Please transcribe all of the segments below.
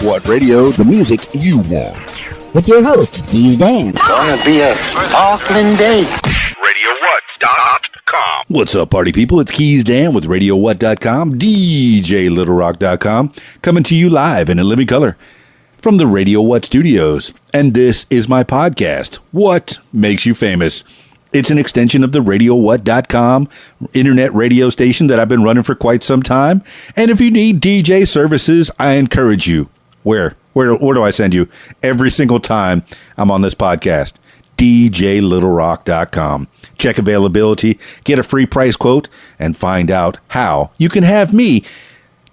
What radio? The music you want. With your host, Keys Dan. Gonna be a sparkling day. RadioWhat.com. What's up, party people? It's Keys Dan with RadioWhat.com, DJLittleRock.com, coming to you live and in living color from the Radio What studios. And this is my podcast, What Makes You Famous. It's an extension of the RadioWhat.com internet radio station that I've been running for quite some time. And if you need DJ services, I encourage you. Where do I send you? Every single time I'm on this podcast. DJLittleRock.com. Check availability, get a free price quote, and find out how you can have me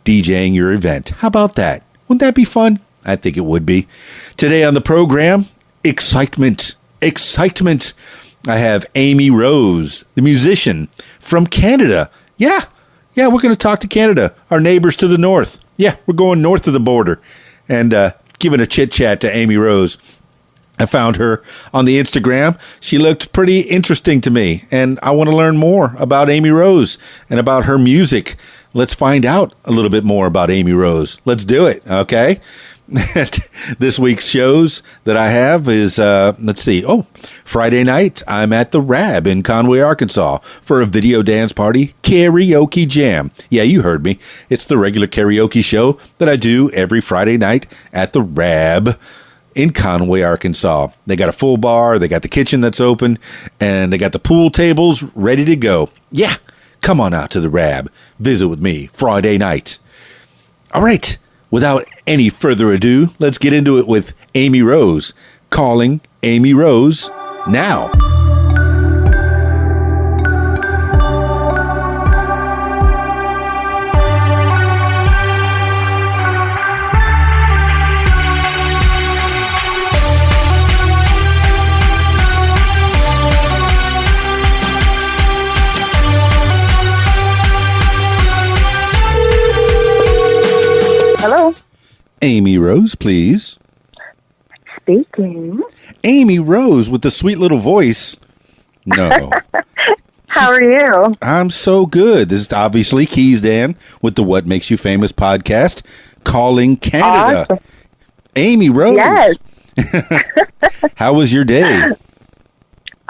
DJing your event. How about that? Wouldn't that be fun? I think it would be. Today on the program, excitement. I have Amy Rose, the musician from Canada. Yeah, we're going to talk to Canada, our neighbors to the north. Yeah, we're going north of the border and giving a chit-chat to Amy Rose. I found her on the Instagram. She looked pretty interesting to me, and I want to learn more about Amy Rose and about her music. Let's find out a little bit more about Amy Rose. Let's do it, okay? This week's shows that I have is, Friday night, I'm at the Rab in Conway, Arkansas for a video dance party karaoke jam. Yeah, you heard me. It's the regular karaoke show that I do every Friday night at the Rab in Conway, Arkansas. They got a full bar, they got the kitchen that's open, and they got the pool tables ready to go. Yeah, come on out to the Rab. Visit with me Friday night. All right. Without any further ado, let's get into it with Amy Rose. Calling Amy Rose now. Hello. Amy Rose, please. Speaking. Amy Rose with the sweet little voice. No. How are you? I'm so good. This is obviously Keys Dan with the What Makes You Famous podcast, calling Canada. Awesome. Amy Rose. Yes. How was your day?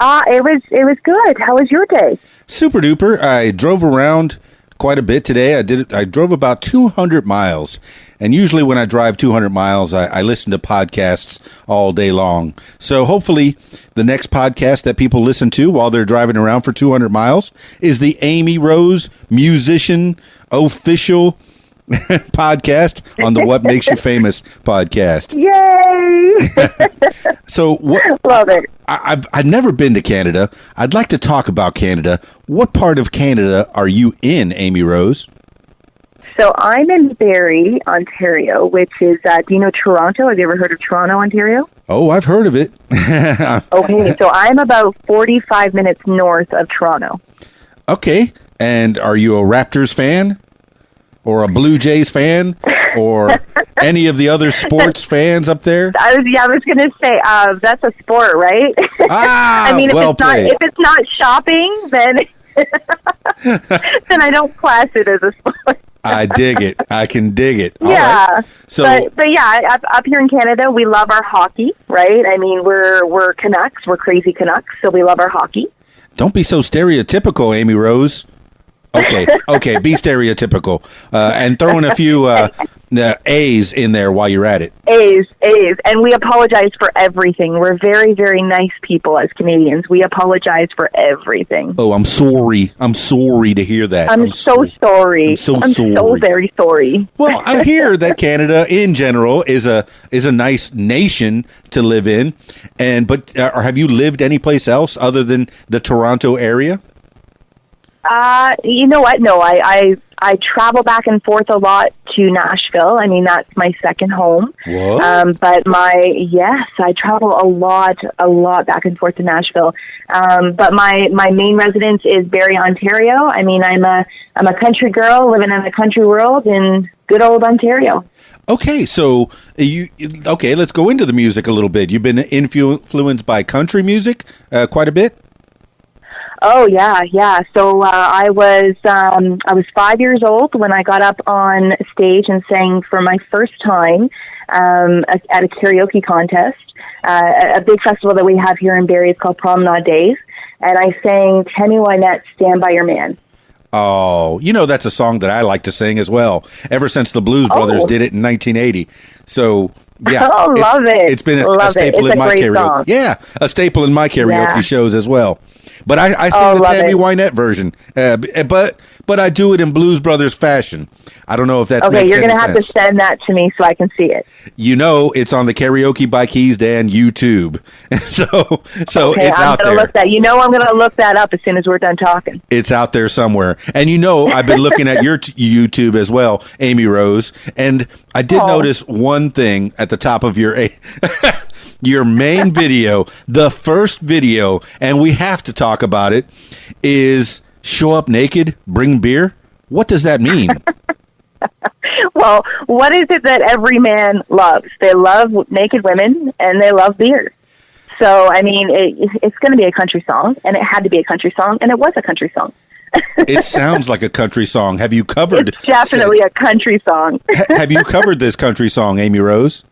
It was good. How was your day? Super duper. I drove around quite a bit today. I drove about 200 miles. And usually when I drive 200 miles, I listen to podcasts all day long. So hopefully the next podcast that people listen to while they're driving around for 200 miles is the Amy Rose Musician Official podcast on the What Makes You Famous podcast. Yay! So Love it. I've never been to Canada. I'd like to talk about Canada. What part of Canada are you in, Amy Rose? So I'm in Barrie, Ontario, which is, do you know Toronto? Have you ever heard of Toronto, Ontario? Oh, I've heard of it. Okay, so I'm about 45 minutes north of Toronto. Okay, and are you a Raptors fan? Or a Blue Jays fan? Or any of the other sports fans up there? I was going to say, that's a sport, right? Ah, I mean, well played. if it's not shopping, then then I don't class it as a sport. I dig it. I can dig it. All yeah. right. So, but yeah, up here in Canada, we love our hockey, right? I mean, we're Canucks. We're crazy Canucks, so we love our hockey. don't be so stereotypical, Amy Rose. Okay, be stereotypical. And throw in a few A's in there while you're at it. A's. And we apologize for everything. We're very, very nice people as Canadians. We apologize for everything. Oh, I'm sorry. I'm sorry to hear that. I'm so sorry. I'm so I'm sorry. so very sorry. Well, I hear that Canada in general is a nice nation to live in. But have you lived anyplace else other than the Toronto area? You know what? No, I travel back and forth a lot to Nashville. I mean, that's my second home. What? But I travel a lot back and forth to Nashville. But my main residence is Barrie, Ontario. I mean, I'm a country girl living in the country world in good old Ontario. Okay, so let's go into the music a little bit. You've been influenced by country music quite a bit? Oh yeah. So I was 5 years old when I got up on stage and sang for my first time at a karaoke contest, a big festival that we have here in Barrie. It's called Promenade Days. And I sang Tammy Wynette's Stand By Your Man. Oh, that's a song that I like to sing as well, ever since the Blues Brothers did it in 1980. So, yeah. Oh, love it. It's been a staple in my karaoke. Song. Yeah, a staple in my karaoke shows as well. But I sing the Tammy Wynette version, but I do it in Blues Brothers fashion. I don't know if that okay. Makes You're going to have to send that to me so I can see it. It's on the Karaoke by Keys Dan YouTube, so okay, it's out there. I'm going to look that up as soon as we're done talking. It's out there somewhere, and I've been looking at your YouTube as well, Amy Rose, and I did notice one thing at the top of your your main video, the first video, and we have to talk about it, is show up naked, bring beer. What does that mean? Well, what is it that every man loves? They love naked women and they love beer. So, I mean, it's going to be a country song, and it had to be a country song, and it was a country song. It sounds like a country song. Have you covered? It's definitely a country song. Have you covered this country song, Amy Rose?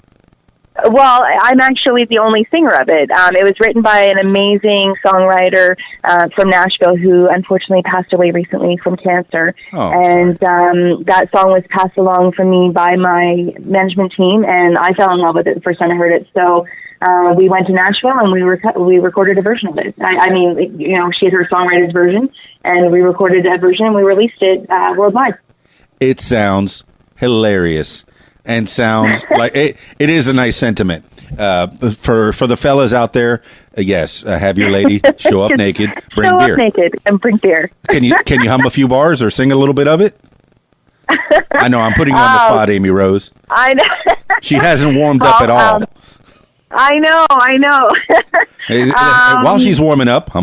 Well, I'm actually the only singer of it. It was written by an amazing songwriter from Nashville who unfortunately passed away recently from cancer. Oh, and that song was passed along for me by my management team, and I fell in love with it the first time I heard it. So we went to Nashville and we recorded a version of it. I mean, she had her songwriter's version, and we recorded that version and we released it worldwide. It sounds hilarious. And sounds like it is a nice sentiment for the fellas out there. Yes, have your lady show up naked, bring beer. Show up naked and bring beer. Can you hum a few bars or sing a little bit of it? I know I'm putting you on the spot, Amy Rose. I know. She hasn't warmed up at all. I know. While she's warming up, me.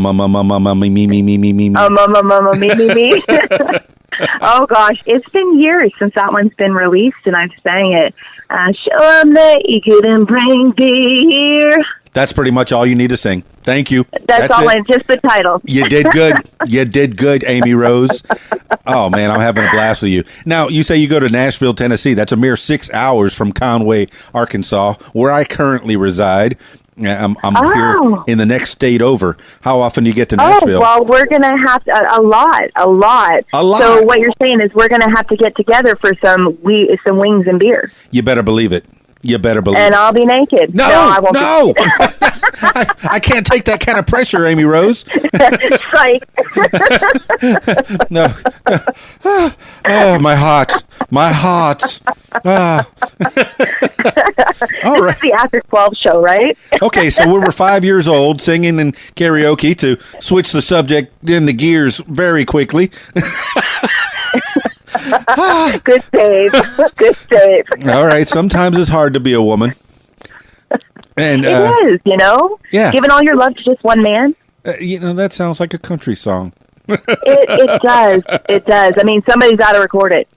Oh gosh, it's been years since that one's been released, and I've sang it. Show 'em that you couldn't bring beer. That's pretty much all you need to sing. Thank you. That's all. Just the title. You did good. You did good, Amy Rose. Oh man, I'm having a blast with you. Now you say you go to Nashville, Tennessee. That's a mere 6 hours from Conway, Arkansas, where I currently reside. I'm here in the next state over. How often do you get to Nashville? Oh, well, we're going to have a lot. So what you're saying is we're going to have to get together for some wings and beer. You better believe it. You better believe and it. I'll be naked. No, I won't. No. I can't take that kind of pressure, Amy Rose. Like. No. Oh, my heart. My heart. Ah. All right. This is the After 12 show, right? Okay, so we were 5 years old singing in karaoke to switch the subject in the gears very quickly. Good save. Good save. All right, sometimes it's hard to be a woman. And it is, Yeah. Giving all your love to just one man. That sounds like a country song. It does. It does. I mean, somebody's got to record it.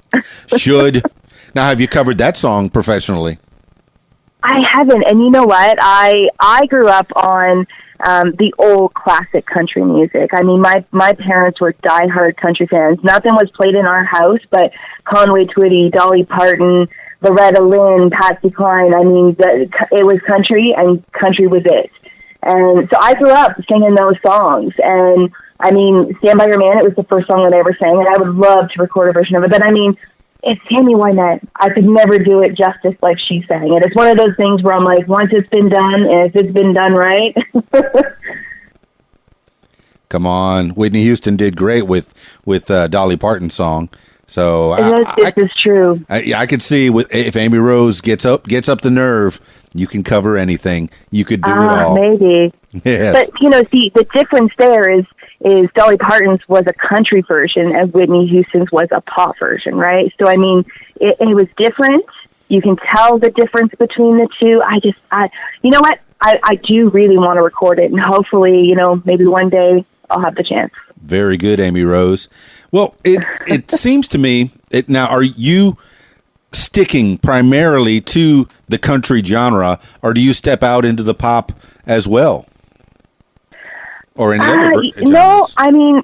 Should. Now, have you covered that song professionally? I haven't. And you know what? I grew up on the old classic country music. I mean, my parents were diehard country fans. Nothing was played in our house but Conway Twitty, Dolly Parton, Loretta Lynn, Patsy Cline. I mean, it was country, and country was it. And so I grew up singing those songs. And, I mean, Stand By Your Man, it was the first song that I ever sang, and I would love to record a version of it. But, I mean, it's Tammy Wynette. I could never do it justice like she sang it. It's one of those things where I'm like, once it's been done, and if it's been done right. Come on. Whitney Houston did great with Dolly Parton's song. So this is true. I could see if Amy Rose gets up the nerve, you can cover anything. You could do it all. Maybe. Yes. But see, the difference there is Dolly Parton's was a country version and Whitney Houston's was a pop version, right? So I mean, it was different. You can tell the difference between the two. You know what? I do really want to record it, and hopefully, maybe one day I'll have the chance. Very good, Amy Rose. Well, it seems to me, now, are you sticking primarily to the country genre, or do you step out into the pop as well? Or any other genres? No, I mean,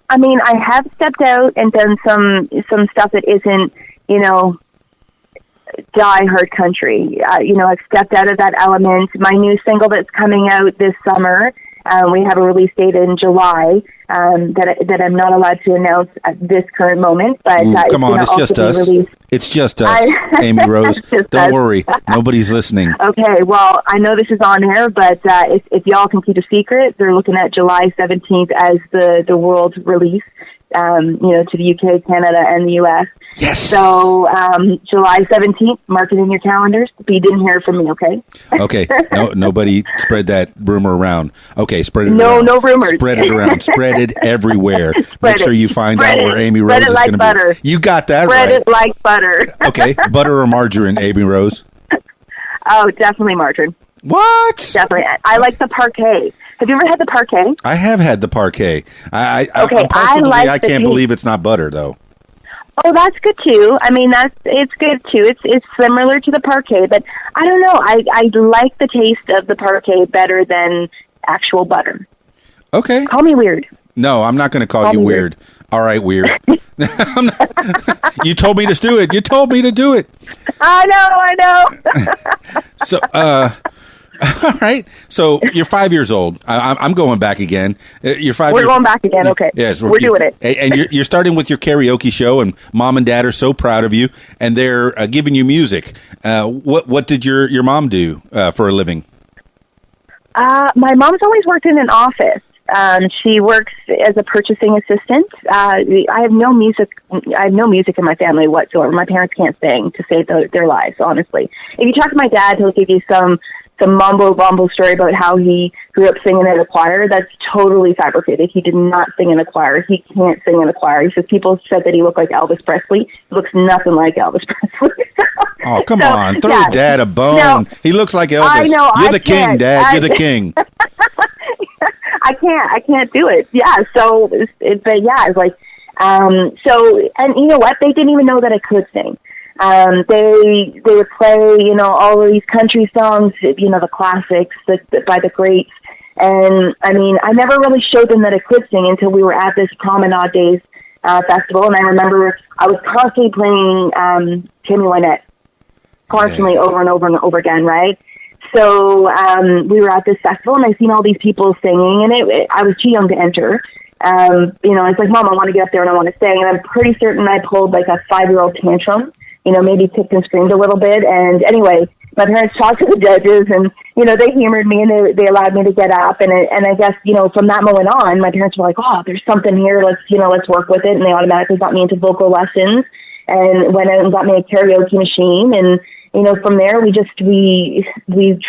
I have stepped out and done some stuff that isn't, diehard country. I've stepped out of that element. My new single that's coming out this summer, we have a release date in July that I'm not allowed to announce at this current moment. But come on, it's just us. It's just us, Amy Rose. Don't worry, nobody's listening. Okay, well, I know this is on air, but if y'all can keep a secret, they're looking at July 17th as the world release. To the UK, Canada, and the US. Yes. So July 17th, mark it in your calendars. But you didn't hear from me, okay? Okay. No, nobody spread that rumor around. Okay, spread it around. No rumors. Spread it around. Spread it everywhere. Make sure you find out where Amy Rose is going to be. Spread it like butter. You got that right. Spread it like butter. Okay, butter or margarine, Amy Rose? Oh, definitely margarine. What? Definitely. I like the parquet. Have you ever had the parquet? I have had the parquet. I can't believe it's not butter, though. Oh, that's good too. I mean, it's good too. It's similar to the parquet, but I don't know. I like the taste of the parquet better than actual butter. Okay. Call me weird. No, I'm not going to call you weird. All right, weird. You told me to do it. You told me to do it. I know. So, all right. So you're 5 years old. I'm going back again. You're 5 We're years. going back again. Okay. Yes, we're doing it. And you're starting with your karaoke show, and mom and dad are so proud of you, and they're giving you music. What did your mom do for a living? My mom's always worked in an office. She works as a purchasing assistant. I have no music. I have no music in my family whatsoever. My parents can't sing to save their lives. Honestly, if you talk to my dad, he'll give you some mumbo story about how he grew up singing in a choir. That's totally fabricated. He did not sing in a choir. He can't sing in a choir. He says people said that he looked like Elvis Presley. He looks nothing like Elvis Presley. Oh, come on. Throw Dad a bone. No, he looks like Elvis. I know. You're the king, Dad. You're the king. I can't do it. Yeah. So, it's like, so, and you know what? They didn't even know that I could sing. They would play, all of these country songs, the classics by the greats. And I mean, I never really showed them that I could sing until we were at this Promenade Days festival. And I remember I was constantly playing Tammy Wynette, constantly over and over and over again, right? So we were at this festival, and I seen all these people singing, and I was too young to enter. I was like, Mom, I want to get up there and I want to sing. And I'm pretty certain I pulled like a 5-year-old tantrum. Maybe kicked and screamed a little bit. And anyway, my parents talked to the judges, and, they humored me, and they allowed me to get up. And I guess, from that moment on, my parents were like, oh, there's something here. Let's work with it. And they automatically got me into vocal lessons and went out and got me a karaoke machine. And, from there, we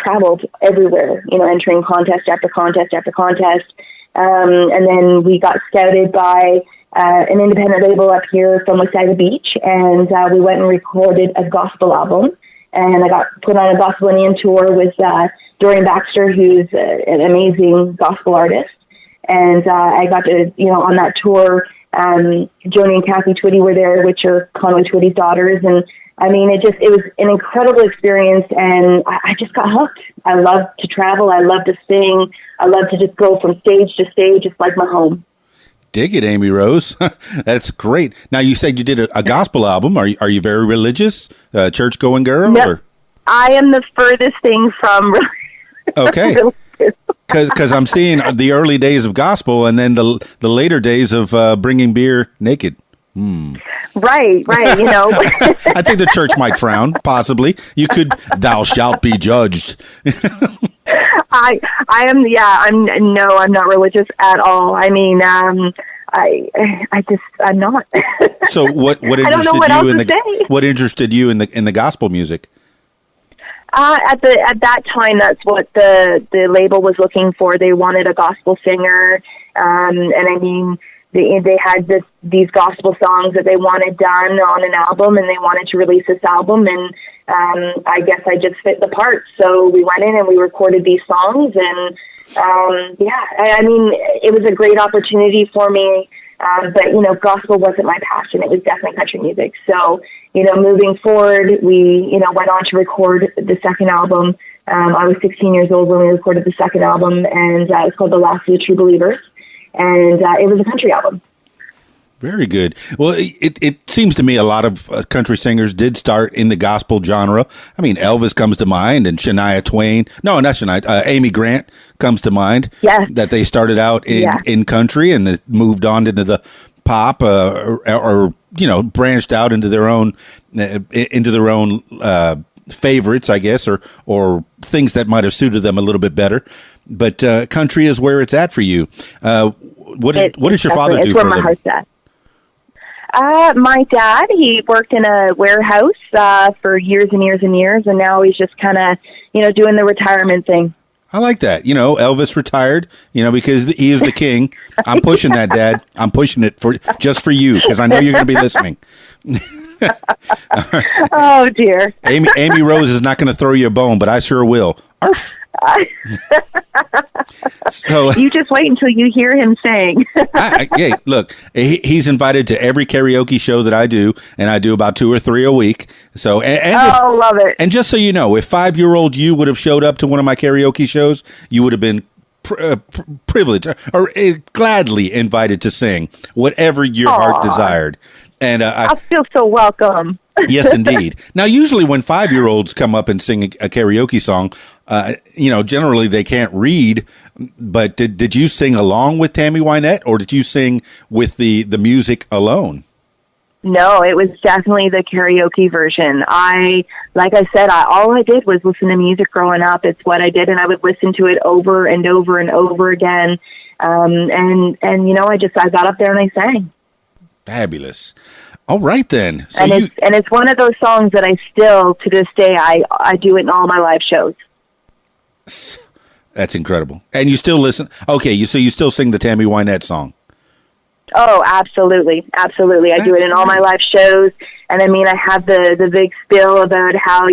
traveled everywhere, entering contest after contest after contest. And then we got scouted by an independent label up here from Wasaga Beach, and we went and recorded a gospel album, and I got put on a Gospel Indian tour with Dorian Baxter, who's an amazing gospel artist, and I got to, on that tour, Joni and Kathy Twitty were there, which are Conway Twitty's daughters, and I mean, it was an incredible experience, and I just got hooked. I love to travel, I love to sing, I love to just go from stage to stage. It's like my home. Dig it, Amy Rose. That's great. Now, you said you did a gospel album. Are you very religious, church-going girl? No, or? I am the furthest thing from okay. Because I'm seeing the early days of gospel and then the later days of bringing beer naked. Right. I think the church might frown, possibly. You could, thou shalt be judged. I'm not religious at all. I mean, I'm not. So what interested you in the gospel music? At that time, that's what the label was looking for. They wanted a gospel singer, and I mean, they had these gospel songs that they wanted done on an album, and they wanted to release this album, and I guess I just fit the part. So we went in and we recorded these songs, and I mean, it was a great opportunity for me, but gospel wasn't my passion. It was definitely country music. So moving forward, we went on to record the second album. I was 16 years old when we recorded the second album, and it was called The Last of the True Believers. And it was a country album. Very good. Well, it seems to me a lot of country singers did start in the gospel genre. I mean, Elvis comes to mind, and Shania Twain. No, not Shania. Amy Grant comes to mind. Yes. That they started out in country and then moved on into the pop, or branched out into their own favorites, I guess, or things that might have suited them a little bit better. But country is where it's at for you. What does your father do for a living? My dad, he worked in a warehouse for years and years and years, and now he's just kind of, doing the retirement thing. I like that. Elvis retired, because he is the king. I'm pushing that, Dad. I'm pushing it just for you, because I know you're going to be listening. Oh, dear. Amy Rose is not going to throw you a bone, but I sure will. Arf. So you just wait until you hear him sing. Hey, look, he's invited to every karaoke show that I do, and I do about 2 or 3 a week. So, love it. And just so you know, if 5-year-old you would have showed up to one of my karaoke shows, you would have been privileged or gladly invited to sing whatever your heart desired. And I feel so welcome. Yes, indeed. Now, usually when 5-year-olds come up and sing a karaoke song, generally they can't read. But did you sing along with Tammy Wynette, or did you sing with the music alone? No, it was definitely the karaoke version. Like I said, all I did was listen to music growing up. It's what I did, and I would listen to it over and over and over again. And I got up there and I sang. Fabulous. All right, then. So it's one of those songs that I still, to this day, I do it in all my live shows. That's incredible. And you still listen? Okay, so you still sing the Tammy Wynette song? Oh, absolutely. Absolutely. I do it in all my live shows. And I mean, I have the big spiel about how,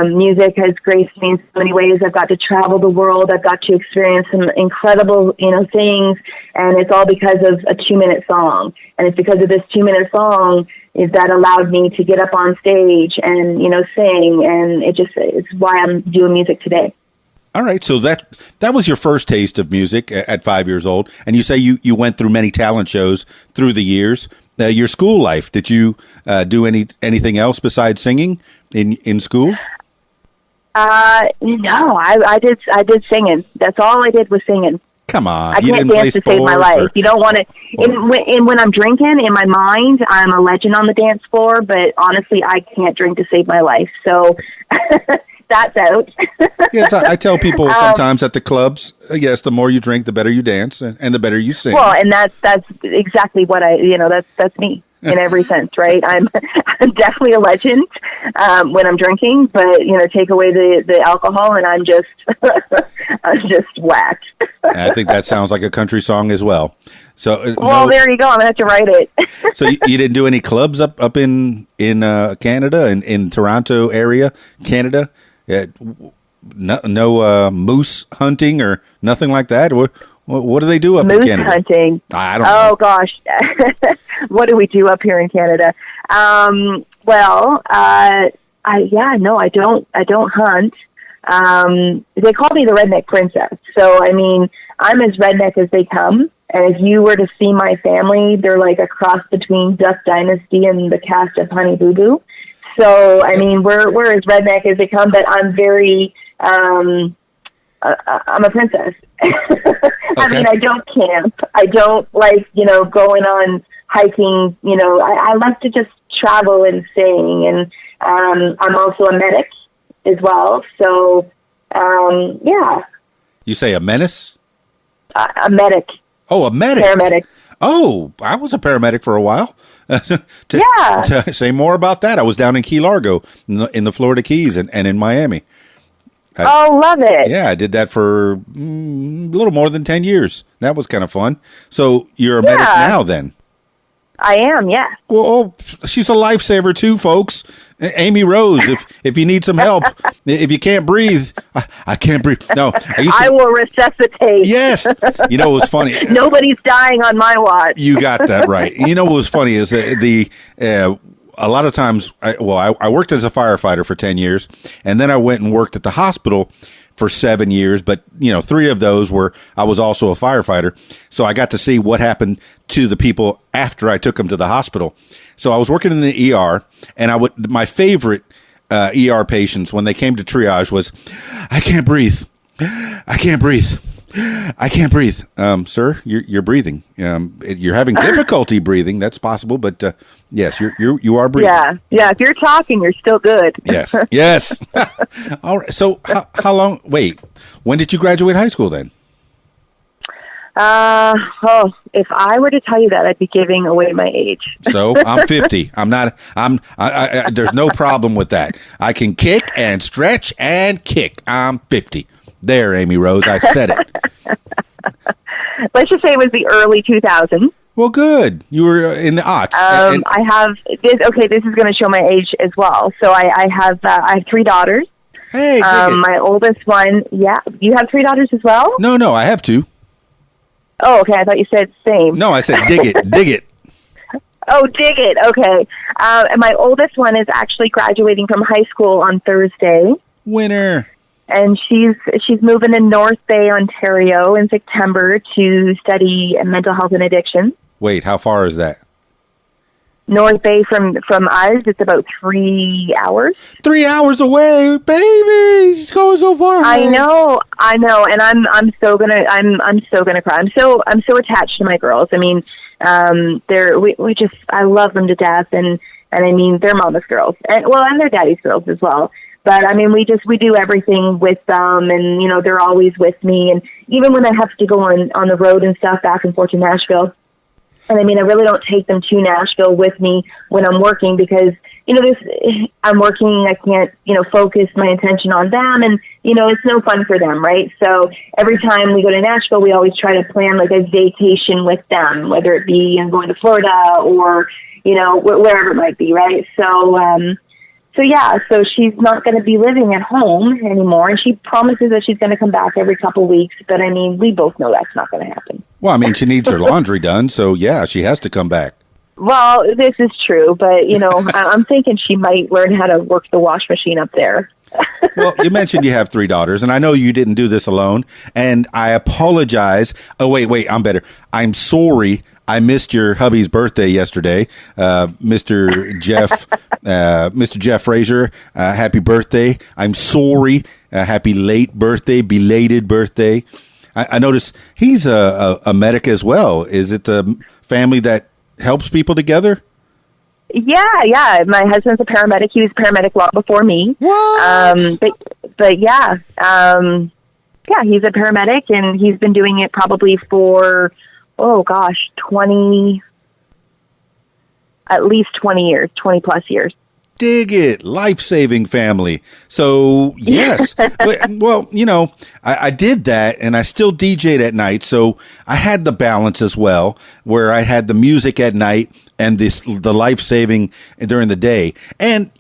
music has graced me in so many ways. I've got to travel the world. I've got to experience some incredible, things. And it's all because of a 2-minute song. And it's because of this 2-minute song that allowed me to get up on stage and, sing. And it's why I'm doing music today. All right. So that was your first taste of music at 5 years old. And you say you went through many talent shows through the years. Your school life, did you do anything else besides singing in school? No, I did singing. That's all I did was singing. Come on. I can't dance to save my life. You don't want to, when I'm drinking, in my mind, I'm a legend on the dance floor, but honestly, I can't drink to save my life. So that's out. Yes, I tell people sometimes at the clubs, yes, the more you drink, the better you dance, and the better you sing. Well, and that's exactly what that's me in every sense, right? I'm definitely a legend when I'm drinking, but take away the alcohol, and I'm just whacked. I think that sounds like a country song as well. So, there you go. I'm gonna have to write it. So you didn't do any clubs up in Canada, in Toronto area, Canada? No moose hunting or nothing like that? What do they do up in Canada? Moose hunting. I don't know. Oh, gosh. What do we do up here in Canada? I don't hunt. They call me the redneck princess. So, I mean, I'm as redneck as they come. And if you were to see my family, they're like a cross between Duck Dynasty and the cast of Honey Boo Boo. So, I mean, we're as redneck as they come, but I'm very, I'm a princess. Okay. I mean, I don't camp. I don't like, going on hiking. I like to just travel and sing. And I'm also a medic as well. So, yeah. You say a menace? A medic. Oh, a medic. Paramedic. Oh, I was a paramedic for a while. To say more about that, I was down in Key Largo in the Florida Keys and in Miami. Love it. Yeah, I did that for a little more than 10 years. That was kind of fun. So you're a medic now then? I am, yeah. Well, she's a lifesaver too, folks. Amy Rose, if you need some help, if you can't breathe, I can't breathe. No, I will resuscitate. Yes. It was funny. Nobody's dying on my watch. You got that right. What was funny is a lot of times, I worked as a firefighter for 10 years, and then I went and worked at the hospital for 7 years, but 3 of those were I was also a firefighter, so I got to see what happened to the people after I took them to the hospital. So I was working in the ER, and my favorite ER patients when they came to triage was, I can't breathe. I can't breathe. I can't breathe. Sir, you're breathing. You're having difficulty breathing. That's possible, but yes, you are breathing. Yeah. If you're talking, you're still good. Yes. All right. So how long? Wait, when did you graduate high school then? If I were to tell you that, I'd be giving away my age. So I'm 50. There's no problem with that. I can kick and stretch and kick. I'm 50. There, Amy Rose, I said it. Let's just say it was the early 2000s. Well, good. You were in the aughts. I have this. Okay, this is going to show my age as well. So I have 3 daughters. Hey, my oldest one. Yeah, you have 3 daughters as well. No, I have 2. Oh, okay. I thought you said same. No, I said dig it, dig it. Oh, dig it. Okay. And my oldest one is actually graduating from high school on Thursday. Winner. And she's moving to North Bay, Ontario in September to study mental health and addiction. Wait, how far is that? North Bay from us, it's about 3 hours. 3 hours away, baby. She's going so far away. I know, and I'm so gonna cry. I'm so attached to my girls. I mean, I love them to death, and I mean, they're mama's girls, and they're daddy's girls as well. But I mean, we do everything with them, and they're always with me. And even when I have to go on the road and stuff back and forth to Nashville, and I mean, I really don't take them to Nashville with me when I'm working because I'm working. I can't focus my attention on them, and it's no fun for them, right? So every time we go to Nashville, we always try to plan like a vacation with them, whether it be going to Florida or wherever it might be, right? So she's not going to be living at home anymore, and she promises that she's going to come back every couple of weeks, but I mean, we both know that's not going to happen. Well, I mean, she needs her laundry done, so yeah, she has to come back. Well, this is true, but, I'm thinking she might learn how to work the wash machine up there. Well, you mentioned you have 3 daughters, and I know you didn't do this alone, and I apologize. Oh, wait, I'm better. I'm sorry I missed your hubby's birthday yesterday. Mr. Jeff Frazier, happy birthday. I'm sorry. Happy late birthday, belated birthday. I noticed he's a medic as well. Is it the family that helps people together? Yeah. My husband's a paramedic. He was a paramedic long before me. What? But yeah. He's a paramedic, and he's been doing it probably for, 20 years, 20 plus years. Dig it. Life-saving family. So, yes. Well, I did that, and I still DJ'd at night, so I had the balance as well, where I had the music at night and the life-saving during the day. And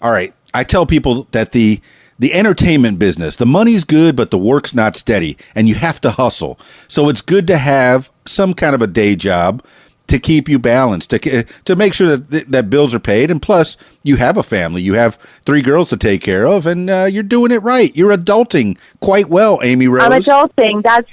all right, I tell people that the entertainment business, the money's good, but the work's not steady, and you have to hustle. So it's good to have some kind of a day job to keep you balanced, to make sure that bills are paid. And plus, you have a family. You have 3 girls to take care of, and you're doing it right. You're adulting quite well, Amy Rose. I'm adulting. That's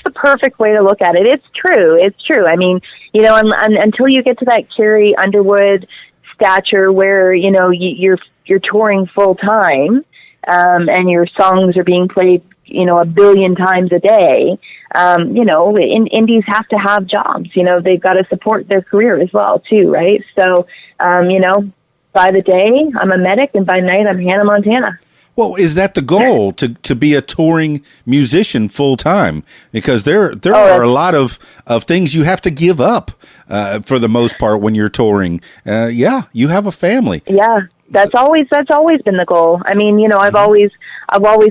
the perfect way to look at it. It's true. I mean, until you get to that Carrie Underwood stature where, you're touring full time, and your songs are being played, 1 billion times a day. Indies have to have jobs. They've got to support their career as well, too, right? So, by the day, I'm a medic, and by night, I'm Hannah Montana. Well, is that the goal, to be a touring musician full time? Because there are a lot of things you have to give up for the most part when you're touring. You have a family. Yeah. That's always been the goal. I mean, I've always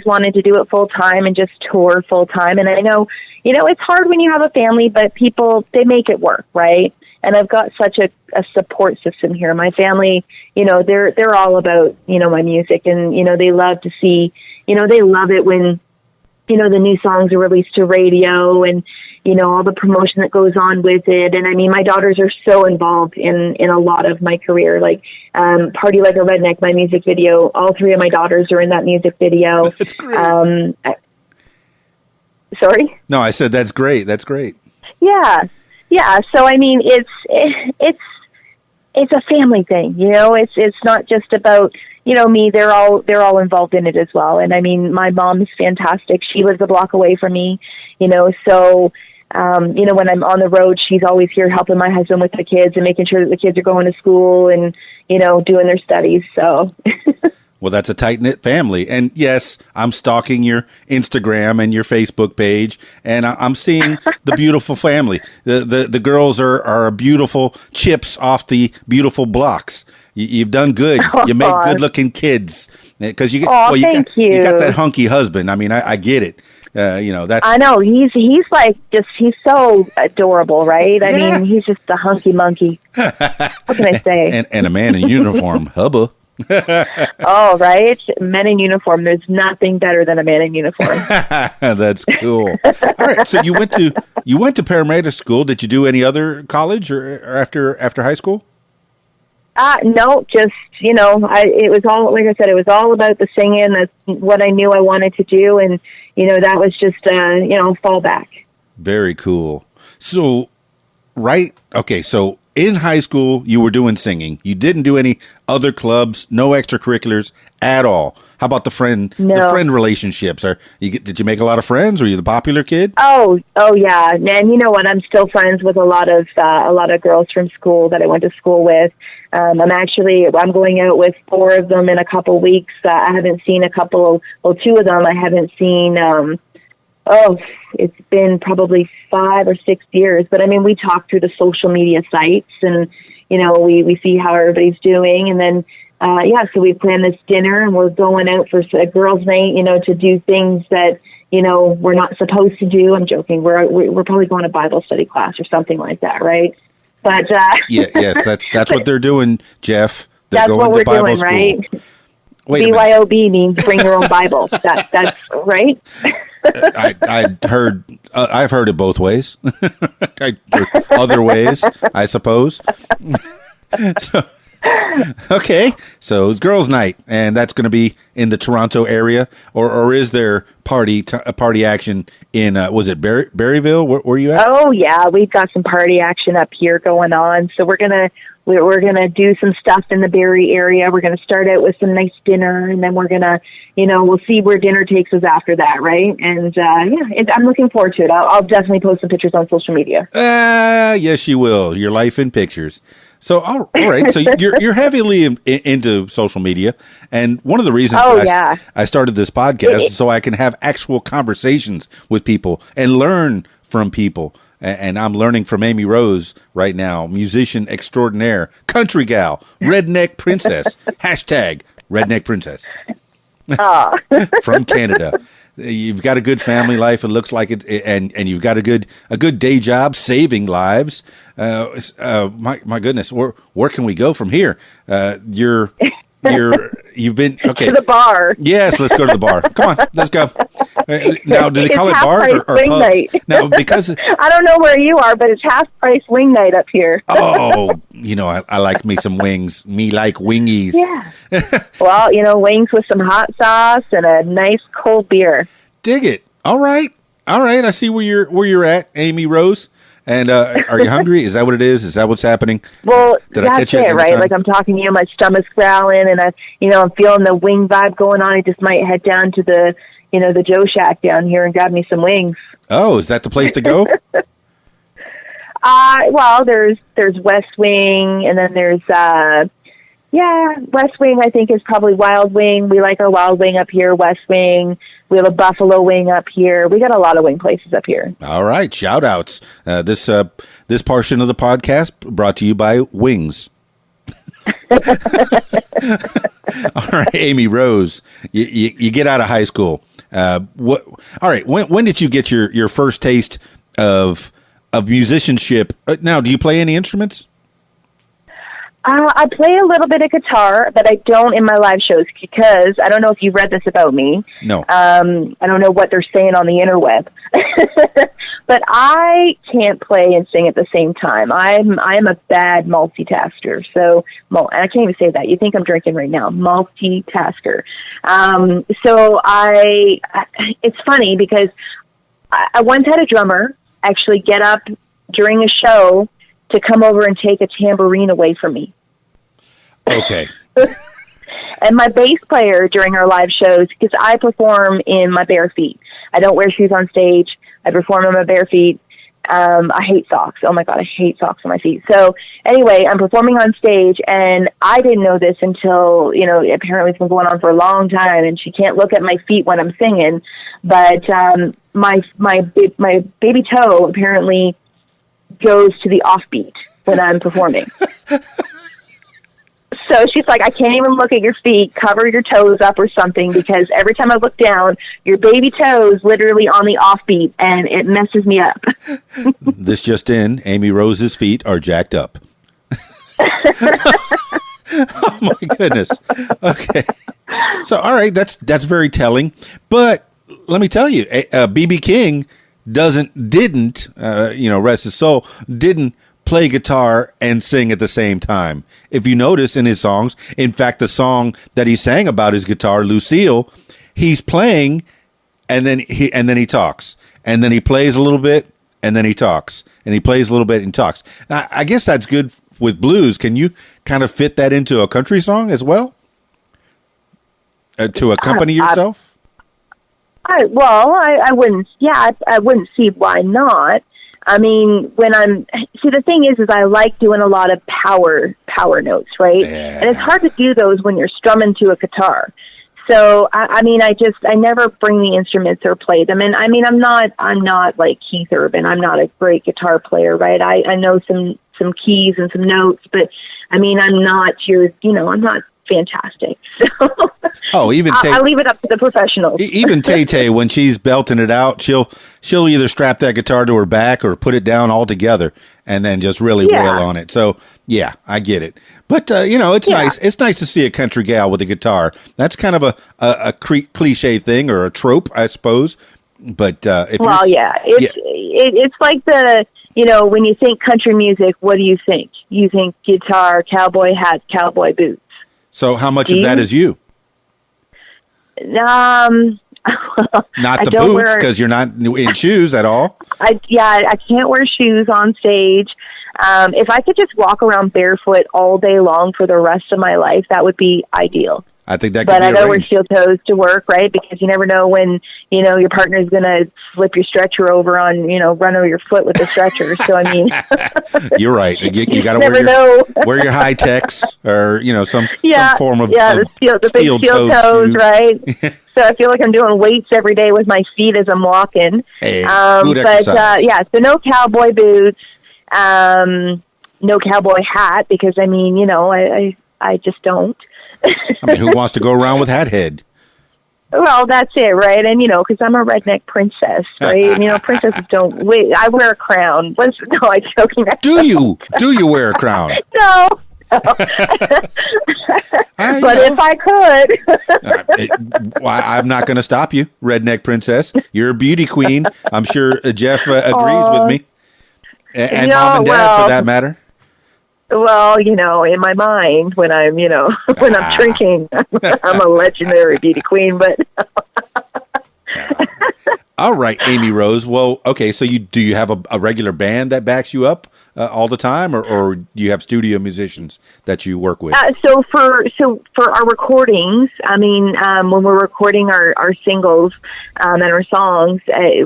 wanted to do it full time and just tour full time. And I know, it's hard when you have a family, but people, they make it work, right? And I've got such a support system here. My family, they're all about, my music, and, they love to see, they love it when, the new songs are released to radio, and, all the promotion that goes on with it. And I mean, my daughters are so involved in a lot of my career, like Party Like a Redneck, my music video. All three of my daughters are in that music video. That's great. Sorry? No, I said that's great. That's great. Yeah. Yeah. So, I mean, it's a family thing, it's not just about, me. They're all involved in it as well. And I mean, my mom is fantastic. She lives a block away from me, so, when I'm on the road, she's always here helping my husband with the kids and making sure that the kids are going to school and, doing their studies. So. Well, that's a tight-knit family. And yes, I'm stalking your Instagram and your Facebook page, and I'm seeing the beautiful family. The girls are beautiful chips off the beautiful blocks. You've done good. You make good-looking kids. Because you got that hunky husband. I mean, I get it. That. I know. He's so adorable, right? I mean, he's just a hunky monkey. What can I say? And a man in uniform, hubba. Oh, right. Men in uniform. There's nothing better than a man in uniform. That's cool. All right. So you went to paramedic school. Did you do any other college or after high school? No, just, it was all, like I said, it was all about the singing. That's what I knew I wanted to do. And, that was just, fallback. Very cool. So, so in high school, you were doing singing. You didn't do any other clubs, no extracurriculars at all. How about the friend relationships? Did you make a lot of friends? Were you the popular kid? Oh yeah. And you know what? I'm still friends with a lot of girls from school that I went to school with. I'm going out with 4 of them in a couple weeks. I haven't seen 2 of them I haven't seen. It's been probably 5 or 6 years. But I mean, we talk through the social media sites and, we see how everybody's doing. And then, so we plan this dinner and we're going out for a girls' night, to do things that, we're not supposed to do. I'm joking. We're probably going to Bible study class or something like that, right? But yes, that's what they're doing, Jeff. They're that's going what we're to Bible doing, school. right? Wait BYOB means bring your own Bible. That's right. I've heard it both ways. Other ways, I suppose. So it's girls' night, and that's going to be in the Toronto area, or is there party action in? Was it Berryville? Where are you at? Oh yeah, we've got some party action up here going on. So we're gonna do some stuff in the Barrie area. We're gonna start out with some nice dinner, and then we're gonna, we'll see where dinner takes us after that, right? And I'm looking forward to it. I'll definitely post some pictures on social media. Yes, you will. Your life in pictures. So, all right. So you're heavily into social media, and one of the reasons I started this podcast is so I can have actual conversations with people and learn from people. And I'm learning from Amy Rose right now, musician extraordinaire, country gal, redneck princess, hashtag redneck princess from Canada. You've got a good family life. It looks like it, and you've got a good day job saving lives. My goodness, where can we go from here? You've been to the bar. Yes, let's go to the bar. Come on, let's go. Now, do they call it bar or pub? Night. Now, because I don't know where you are, but it's half price wing night up here. Oh, I like me some wings. Me like wingies. Yeah. Well, wings with some hot sauce and a nice cold beer. Dig it. All right. I see where you're at, Amy Rose. And are you hungry? Is that what it is? Is that what's happening? Well, that's it, right? Like I'm talking to you, my stomach's growling, and I'm feeling the wing vibe going on. I just might head down to the Joe Shack down here and grab me some wings. Oh, is that the place to go? Well, there's West Wing, and then there's West Wing. I think is probably Wild Wing. We like our Wild Wing up here. West Wing. We have a Buffalo Wing up here. We got a lot of wing places up here. All right, shout outs. This portion of the podcast brought to you by Wings. All right, Amy Rose, you get out of high school. All right, when did you get your first taste of musicianship? Now, do you play any instruments? I play a little bit of guitar, but I don't in my live shows because I don't know if you've read this about me. No. I don't know what they're saying on the interweb. but I can't play and sing at the same time. I'm a bad multitasker. So, and I can't even say that. You think I'm drinking right now. Multitasker. It's funny because I once had a drummer actually get up during a show to come over and take a tambourine away from me. Okay. And my bass player during our live shows, because I perform in my bare feet. I don't wear shoes on stage. I perform in my bare feet. I hate socks. Oh my God, I hate socks on my feet. So anyway, I'm performing on stage, and I didn't know this until, apparently it's been going on for a long time, and she can't look at my feet when I'm singing. But my baby toe apparently goes to the offbeat when I'm performing. So she's like, I can't even look at your feet, cover your toes up or something, because every time I look down, your baby toe is literally on the offbeat, and it messes me up. This just in, Amy Rose's feet are jacked up. Oh my goodness. Okay. So, all right, that's very telling. But let me tell you, B.B. King didn't rest his soul, didn't play guitar and sing at the same time. If you notice in his songs, in fact, the song that he sang about his guitar, Lucille, he's playing and then he talks, and then he plays a little bit and then he talks, and he plays a little bit and talks. Now, I guess that's good with blues. Can you kind of fit that into a country song as well? To accompany yourself? I wouldn't. Yeah, I wouldn't see why not. I mean, the thing is I like doing a lot of power notes, right? Yeah. And it's hard to do those when you're strumming to a guitar. So, I never bring the instruments or play them. And I mean, I'm not like Keith Urban. I'm not a great guitar player, right? I know some keys and some notes, but I mean, I'm not fantastic. So even I'll leave it up to the professionals. Even Tay-Tay, when she's belting it out, she'll either strap that guitar to her back or put it down altogether and then just really wail on it. So yeah, I get it. But it's nice. It's nice to see a country gal with a guitar. That's kind of a cliche thing or a trope, I suppose. But it's like when you think country music, what do you think? You think guitar, cowboy hat, cowboy boots. So how much of that is you? Not the boots, because you're not in shoes at all. I can't wear shoes on stage. If I could just walk around barefoot all day long for the rest of my life, that would be ideal. I think that could But be I gotta wear arranged. steel toes to work, right? Because you never know when, your partner's gonna flip your stretcher over on, run over your foot with the stretcher. So I mean, you're right. You got to never know. wear your high techs or some form of the big steel toes, right? So I feel like I'm doing weights every day with my feet as I'm walking. Hey, good exercise. So no cowboy boots, no cowboy hat, because I mean, I just don't. I mean, who wants to go around with hat head? Well, that's it, right? And, because I'm a redneck princess, right? Princesses don't wait. I wear a crown. No, I'm joking. Do you wear a crown? No. But if I could. I'm not going to stop you, redneck princess. You're a beauty queen. I'm sure Jeff agrees with me. And mom and dad, for that matter. Well, in my mind, when I'm, when I'm drinking, I'm a legendary beauty queen, but. All right, Amy Rose. Well, okay. So do you have a regular band that backs you up all the time, or do you have studio musicians that you work with? So for our recordings, I mean, when we're recording our singles and our songs,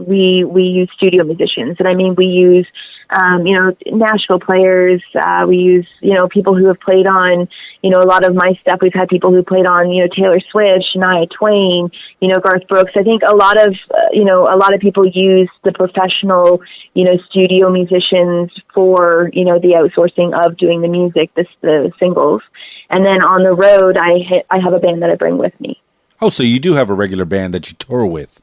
we use studio musicians, and I mean we use Nashville players. We use people who have played on a lot of my stuff. We've had people who played on Taylor Swift, Shania Twain, Garth Brooks. I think a lot of people use the professional studio musicians for the outsourcing of doing the music, the singles, and then on the road I have a band that I bring with me. Oh, so you do have a regular band that you tour with?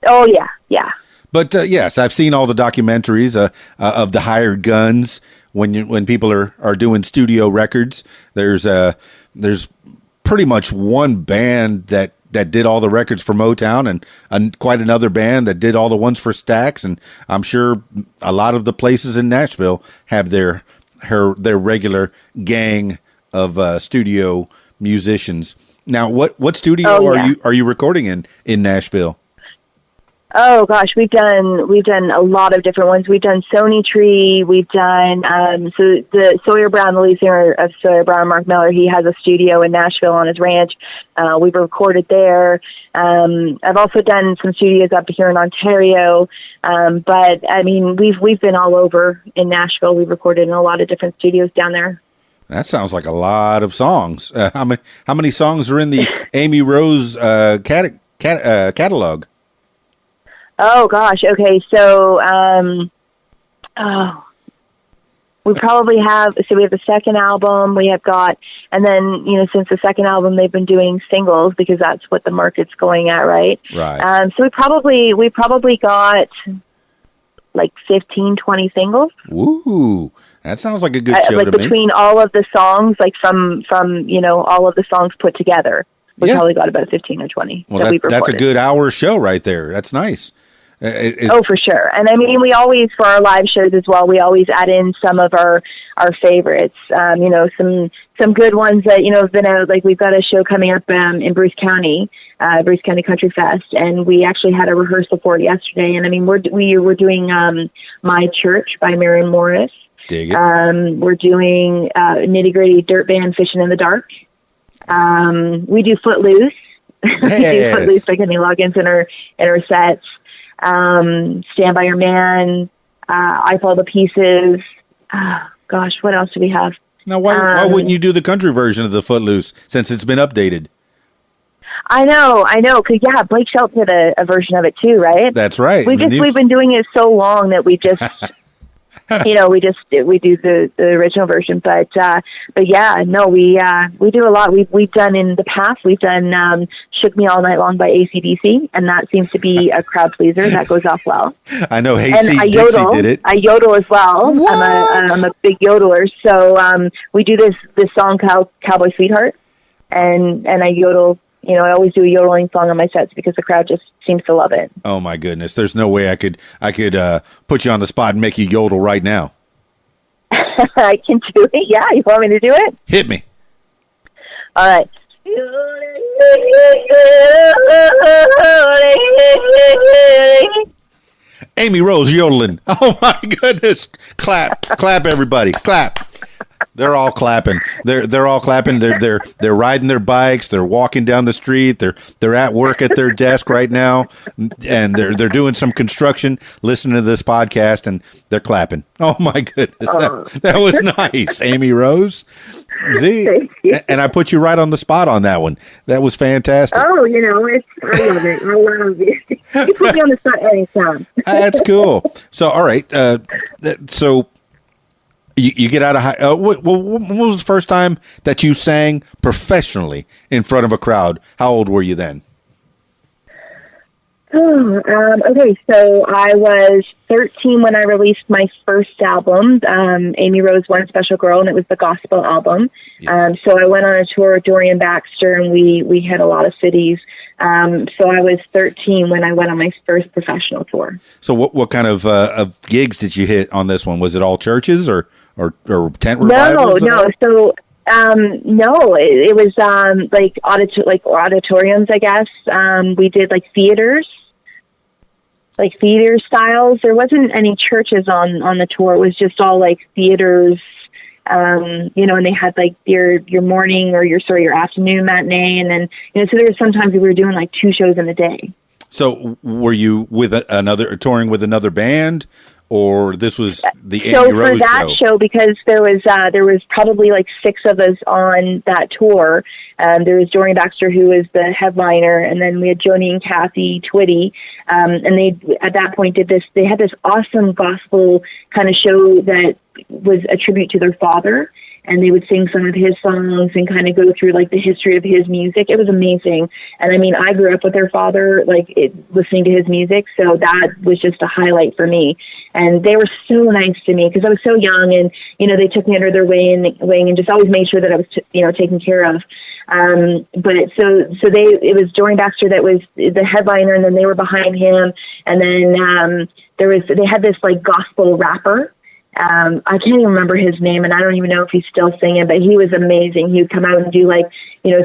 Oh yeah. But yes, I've seen all the documentaries of the hired guns when people are doing studio records. There's pretty much one band that that did all the records for Motown, and quite another band that did all the ones for Stax. And I'm sure a lot of the places in Nashville have their regular gang of studio musicians. Now, what studio are you recording in Nashville? Oh gosh, we've done a lot of different ones. We've done Sony Tree. We've done so the Sawyer Brown, the lead singer of Sawyer Brown, Mark Miller. He has a studio in Nashville on his ranch. We've recorded there. I've also done some studios up here in Ontario. But I mean, we've been all over in Nashville. We've recorded in a lot of different studios down there. That sounds like a lot of songs. How many songs are in the Amy Rose catalog? Oh gosh. Okay. So, we probably have. So we have the second album. We have got, and then since the second album, they've been doing singles because that's what the market's going at, right? Right. So we probably got like 15, 20 singles. Woo! That sounds like a good show like to me. Between all of the songs, like from all of the songs put together, we probably got about 15 or 20. Well, that's a good hour show right there. That's nice. For sure. And I mean, we always, for our live shows as well, we always add in some of our favorites, some good ones that, have been out. Like we've got a show coming up in Bruce County Country Fest. And we actually had a rehearsal for it yesterday. And I mean, we were doing My Church by Maren Morris. Dig it. We're doing Nitty Gritty Dirt Band Fishing in the Dark. We do Footloose. Yes. We do Footloose by Kenny Loggins in our sets. Stand by Your Man, I Fall to Pieces. Gosh, what else do we have? Now, why wouldn't you do the country version of the Footloose since it's been updated? I know. Cause Blake Shelton did a version of it too, right? That's right. We've been doing it so long that we just, we do the original version, but yeah, no, we do a lot. We've done in the past, we've done, Shook Me All Night Long by AC/DC, and that seems to be a crowd pleaser that goes off well. I know. Hey, and I yodel. Dixie did it. I yodel as well. What? I'm a big yodeler. So, we do this song Cowboy Sweetheart, and I yodel. I always do a yodeling song on my sets because the crowd just seems to love it. Oh my goodness. There's no way I could put you on the spot and make you yodel right now. I can do it. Yeah. You want me to do it? Hit me. All right. Amy Rose yodeling. Oh my goodness. Clap everybody. Clap. They're all clapping. They're all clapping. They're riding their bikes. They're walking down the street. They're at work at their desk right now, and they're doing some construction, listening to this podcast, and they're clapping. Oh my goodness, that was nice, Amy Rose. See, and I put you right on the spot on that one. That was fantastic. Oh, I love it. I love it. You put me on the spot anytime. That's cool. So, all right. So. You get out of high. What was the first time that you sang professionally in front of a crowd? How old were you then? Okay, so I was 13 when I released my first album, Amy Rose One Special Girl, and it was the gospel album. Yes. So I went on a tour with Dorian Baxter, and we hit a lot of cities. So I was 13 when I went on my first professional tour. So what kind of gigs did you hit on this one? Was it all churches or tent revivals? No. So no, it was like auditoriums, I guess. We did like theaters. Like theater styles. There wasn't any churches on the tour. It was just all like theaters, and they had like your morning or your afternoon matinee. And then, so there was sometimes we were doing like 2 shows in a day. So were you with touring with another band, or this was the Amy Rose show? So for that show, because there was probably like 6 of us on that tour. There was Dorian Baxter, who was the headliner, and then we had Joni and Kathy Twitty. And they, at that point, they had this awesome gospel kind of show that was a tribute to their father. And they would sing some of his songs and kind of go through like the history of his music. It was amazing. And I mean, I grew up with their father, listening to his music. So that was just a highlight for me. And they were so nice to me because I was so young, and, they took me under their wing and just always made sure that I was, taken care of. But it was Dorian Baxter that was the headliner, and then they were behind him. And then they had this like gospel rapper. I can't even remember his name, and I don't even know if he's still singing, but he was amazing. He would come out and do like,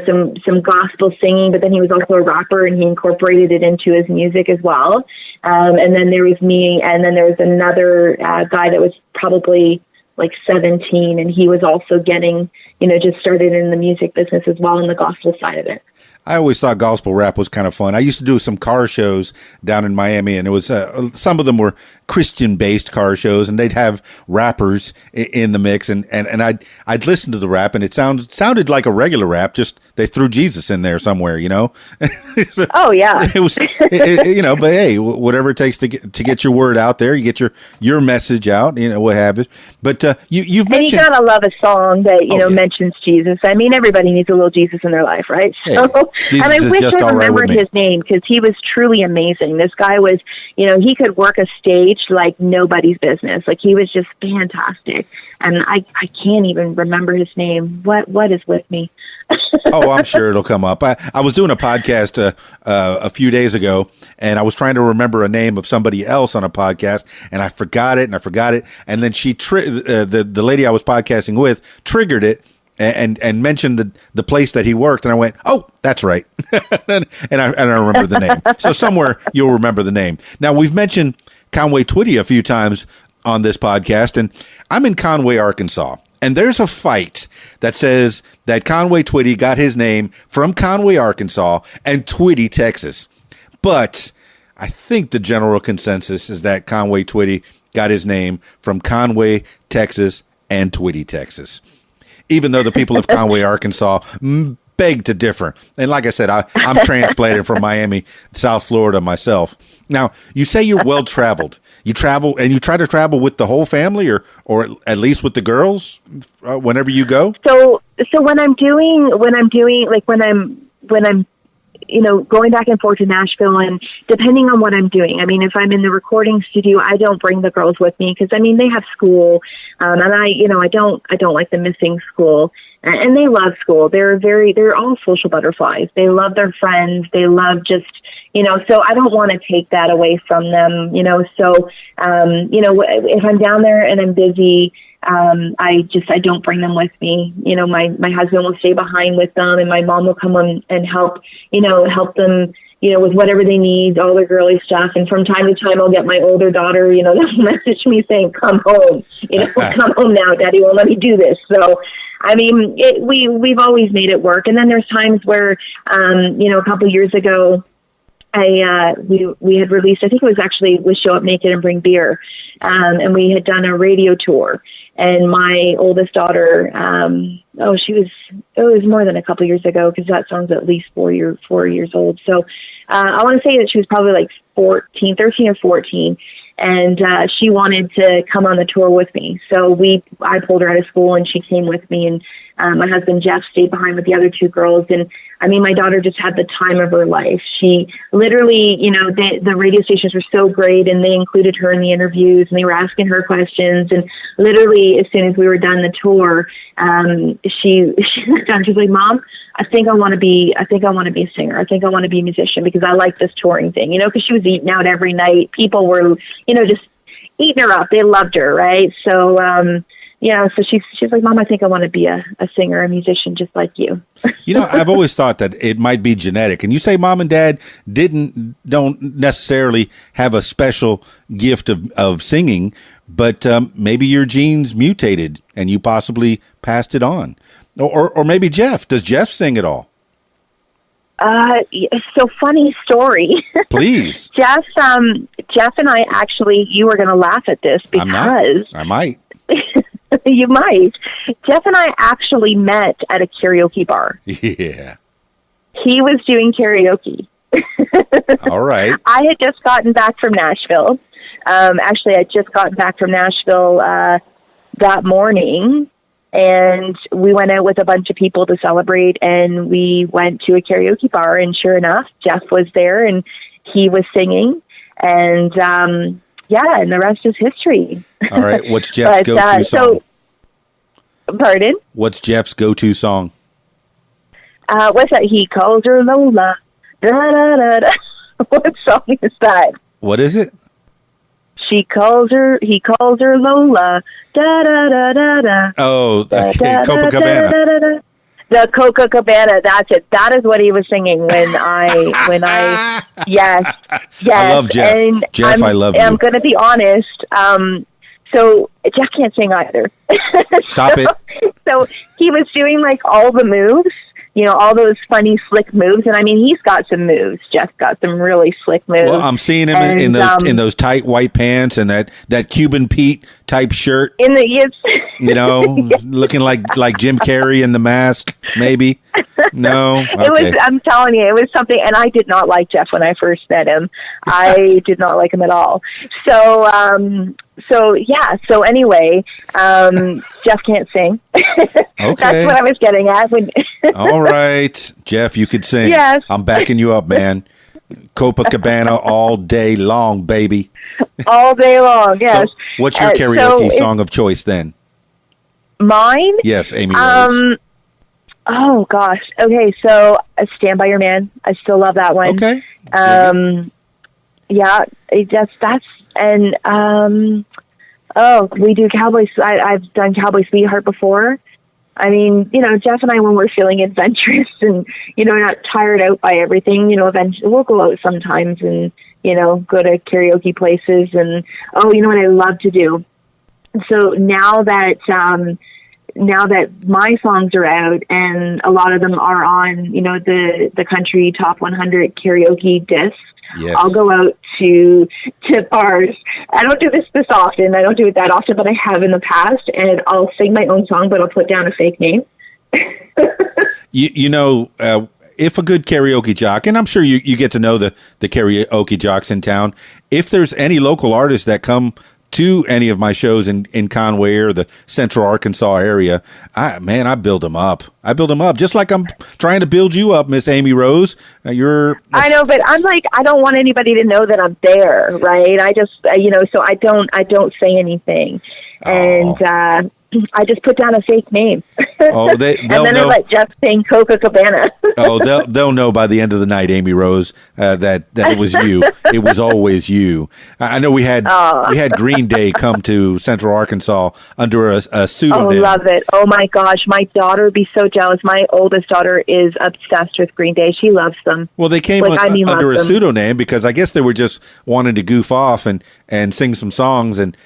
some gospel singing, but then he was also a rapper, and he incorporated it into his music as well. And then there was me, and then there was another guy that was probably like 17, and he was also getting, just started in the music business as well, in the gospel side of it. I always thought gospel rap was kind of fun. I used to do some car shows down in Miami, and it was some of them were Christian-based car shows, and they'd have rappers in the mix, and I'd listen to the rap, and it sounded like a regular rap, just they threw Jesus in there somewhere, Oh yeah, it was, but hey, whatever it takes to get your word out there, you get your message out, what have you. But you've mentioned, and you gotta love a song that mentions Jesus. I mean, everybody needs a little Jesus in their life, right? Hey, and I wish I remembered his name, because he was truly amazing. This guy was, he could work a stage like nobody's business. Like, he was just fantastic. And I can't even remember his name. What is with me? Oh, I'm sure it'll come up. I was doing a podcast a few days ago, and I was trying to remember a name of somebody else on a podcast, and I forgot it. And then the lady I was podcasting with triggered it and mentioned the place that he worked, and I went, oh, that's right. and I remember the name. So somewhere you'll remember the name. Now, we've mentioned Conway Twitty a few times on this podcast, and I'm in Conway, Arkansas. And there's a fight that says that Conway Twitty got his name from Conway, Arkansas, and Twitty, Texas. But I think the general consensus is that Conway Twitty got his name from Conway, Texas, and Twitty, Texas. Even though the people of Conway, Arkansas beg to differ. And like I said, I'm transplanted from Miami, South Florida myself. Now, you say you're well-traveled. You travel, and you try to travel with the whole family, or at least with the girls, whenever you go. So when I'm going back and forth to Nashville, and depending on what I'm doing, I mean, if I'm in the recording studio, I don't bring the girls with me, because they have school, and I don't like them missing school, and they love school. They're all social butterflies. They love their friends. They love just, so I don't want to take that away from them, so, if I'm down there and I'm busy, I don't bring them with me. My husband will stay behind with them, and my mom will come on and help them, with whatever they need, all their girly stuff. And from time to time, I'll get my older daughter, they'll message me saying, come home, come home now, Daddy won't let me do this. So, we've always made it work. And then there's times where, a couple years ago, we had released, I think it was actually with Show Up Naked and Bring Beer. And we had done a radio tour, and my oldest daughter, it was more than a couple years ago, because that song's at least 4 years old. So, I want to say that she was probably like 13 or 14. And she wanted to come on the tour with me. So I pulled her out of school, and she came with me. And my husband, Jeff, stayed behind with the other two girls. And, my daughter just had the time of her life. She literally, the radio stations were so great, and they included her in the interviews, and they were asking her questions. And literally, as soon as we were done the tour, she's like, Mom, I think I want to be a singer. I think I want to be a musician, because I like this touring thing, because she was eating out every night. People were, just eating her up. They loved her. Right. So, so she's like, Mom, I think I want to be a singer, a musician, just like you. I've always thought that it might be genetic. And you say Mom and Dad don't necessarily have a special gift of singing, but maybe your genes mutated and you possibly passed it on. Or maybe Jeff. Does Jeff sing at all? So funny story. Please. Jeff and I actually, you were going to laugh at this, because I might. You might. Jeff and I actually met at a karaoke bar. Yeah. He was doing karaoke. All right. I had just gotten back from Nashville. Actually, I'd just gotten back from Nashville that morning, and we went out with a bunch of people to celebrate, and we went to a karaoke bar, and sure enough, Jeff was there, and he was singing, and and the rest is history. All right. What's Jeff's go-to song? Pardon? What's Jeff's go-to song? What's that? He calls her Lola. Da, da, da, da. What song is that? What is it? He calls her Lola. Da da da da da. Oh, okay. Da, da, Copacabana. da, da, da. The Copacabana. That's it. That is what he was singing when I yes. I love Jeff. And Jeff, I love you. I'm going to be honest. So Jeff can't sing either. Stop it. So he was doing like all the moves, all those funny slick moves. And I mean, he's got some moves. Jeff's got some really slick moves. Well, I'm seeing him in those tight white pants and that Cuban Pete type shirt. Looking like Jim Carrey in The Mask, maybe. No, okay. I'm telling you, it was something. And I did not like Jeff when I first met him. I did not like him at all. So anyway, Jeff can't sing. Okay. That's what I was getting at. All right, Jeff, you could sing. Yes. I'm backing you up, man. Copacabana all day long, baby. All day long, yes. So what's your karaoke song of choice then? Mine? Yes, Amy Rose. Oh, gosh. Okay, so Stand By Your Man. I still love that one. Okay. Yeah, we do Cowboy. I've done Cowboy Sweetheart before. I mean, Jeff and I, when we're feeling adventurous and, not tired out by everything, eventually we'll go out sometimes and, go to karaoke places. And, you know what I love to do? So now that my songs are out and a lot of them are on, the country top 100 karaoke discs, yes. I'll go out to bars. I don't do this often. I don't do it that often, but I have in the past, and I'll sing my own song, but I'll put down a fake name. If a good karaoke jock, and I'm sure you get to know the karaoke jocks in town, if there's any local artists that come to any of my shows in Conway or the Central Arkansas area, I build them up. I build them up just like I'm trying to build you up, Miss Amy Rose. I know, but I'm like, I don't want anybody to know that I'm there, right? I just, so I don't say anything, and I just put down a fake name. Oh, and then know. I let Jeff sing Copacabana. They'll know by the end of the night, Amy Rose, that it was you. It was always you. I know we had Green Day come to Central Arkansas under a pseudonym. Oh, love it! Oh my gosh, my daughter would be so jealous. My oldest daughter is obsessed with Green Day. She loves them. Well, they came under a pseudonym because I guess they were just wanting to goof off and sing some songs and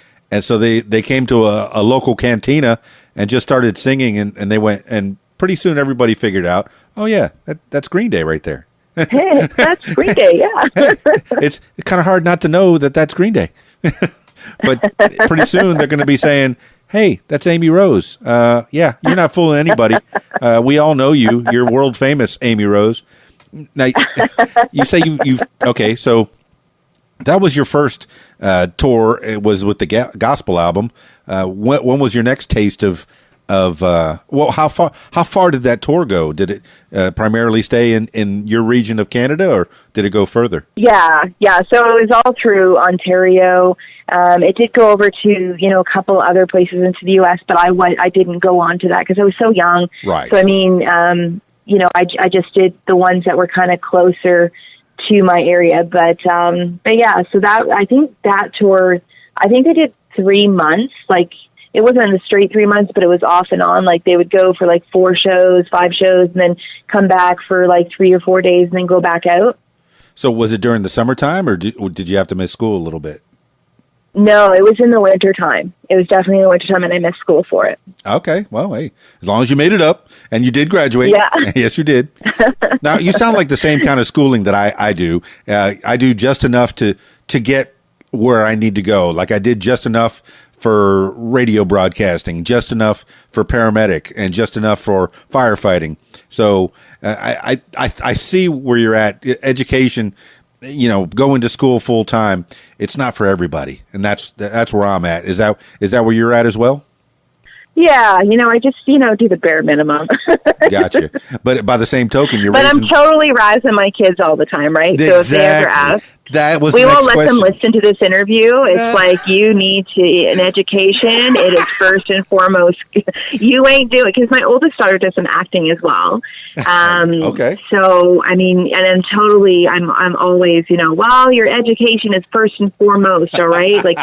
so they came to a local cantina and just started singing, and they went, and pretty soon everybody figured out, oh yeah, that's Green Day right there. Hey, that's Green Day, yeah. It's kind of hard not to know that that's Green Day. But pretty soon they're going to be saying, hey, that's Amy Rose. Yeah, you're not fooling anybody. We all know you. You're world famous, Amy Rose. Now, you say you've okay, so that was your first tour. It was with the gospel album. When was your next taste of how far did that tour go? Did it primarily stay in your region of Canada, or did it go further? Yeah. So it was all through Ontario. It did go over to a couple other places into the U.S., but I didn't go on to that because I was so young. Right. So I mean, I just did the ones that were kind of closer to my area, but yeah, so I think that tour, I think they did 3 months, like it wasn't a straight 3 months, but it was off and on, like they would go for like 4 shows, 5 shows, and then come back for like 3 or 4 days and then go back out. So was it during the summertime or did you have to miss school a little bit? No, it was in the winter time. It was definitely in the winter time, and I missed school for it. Okay. Well, hey, as long as you made it up and you did graduate. Yeah. Yes, you did. Now, you sound like the same kind of schooling that I do. I do just enough to get where I need to go. Like I did just enough for radio broadcasting, just enough for paramedic, and just enough for firefighting. So I see where you're at. Education, going to school full time, it's not for everybody, and that's where I'm at. Is that where you're at as well? Yeah, I just do the bare minimum. Gotcha. But by the same token, I'm totally razzing my kids all the time, right? Exactly. So if they ever ask, That was We the won't next let them question. listen to this interview. It's like, you need an education. It is first and foremost. You ain't doing it, because my oldest daughter does some acting as well. Okay. So, I mean, and I'm always, well, your education is first and foremost. All right. Like,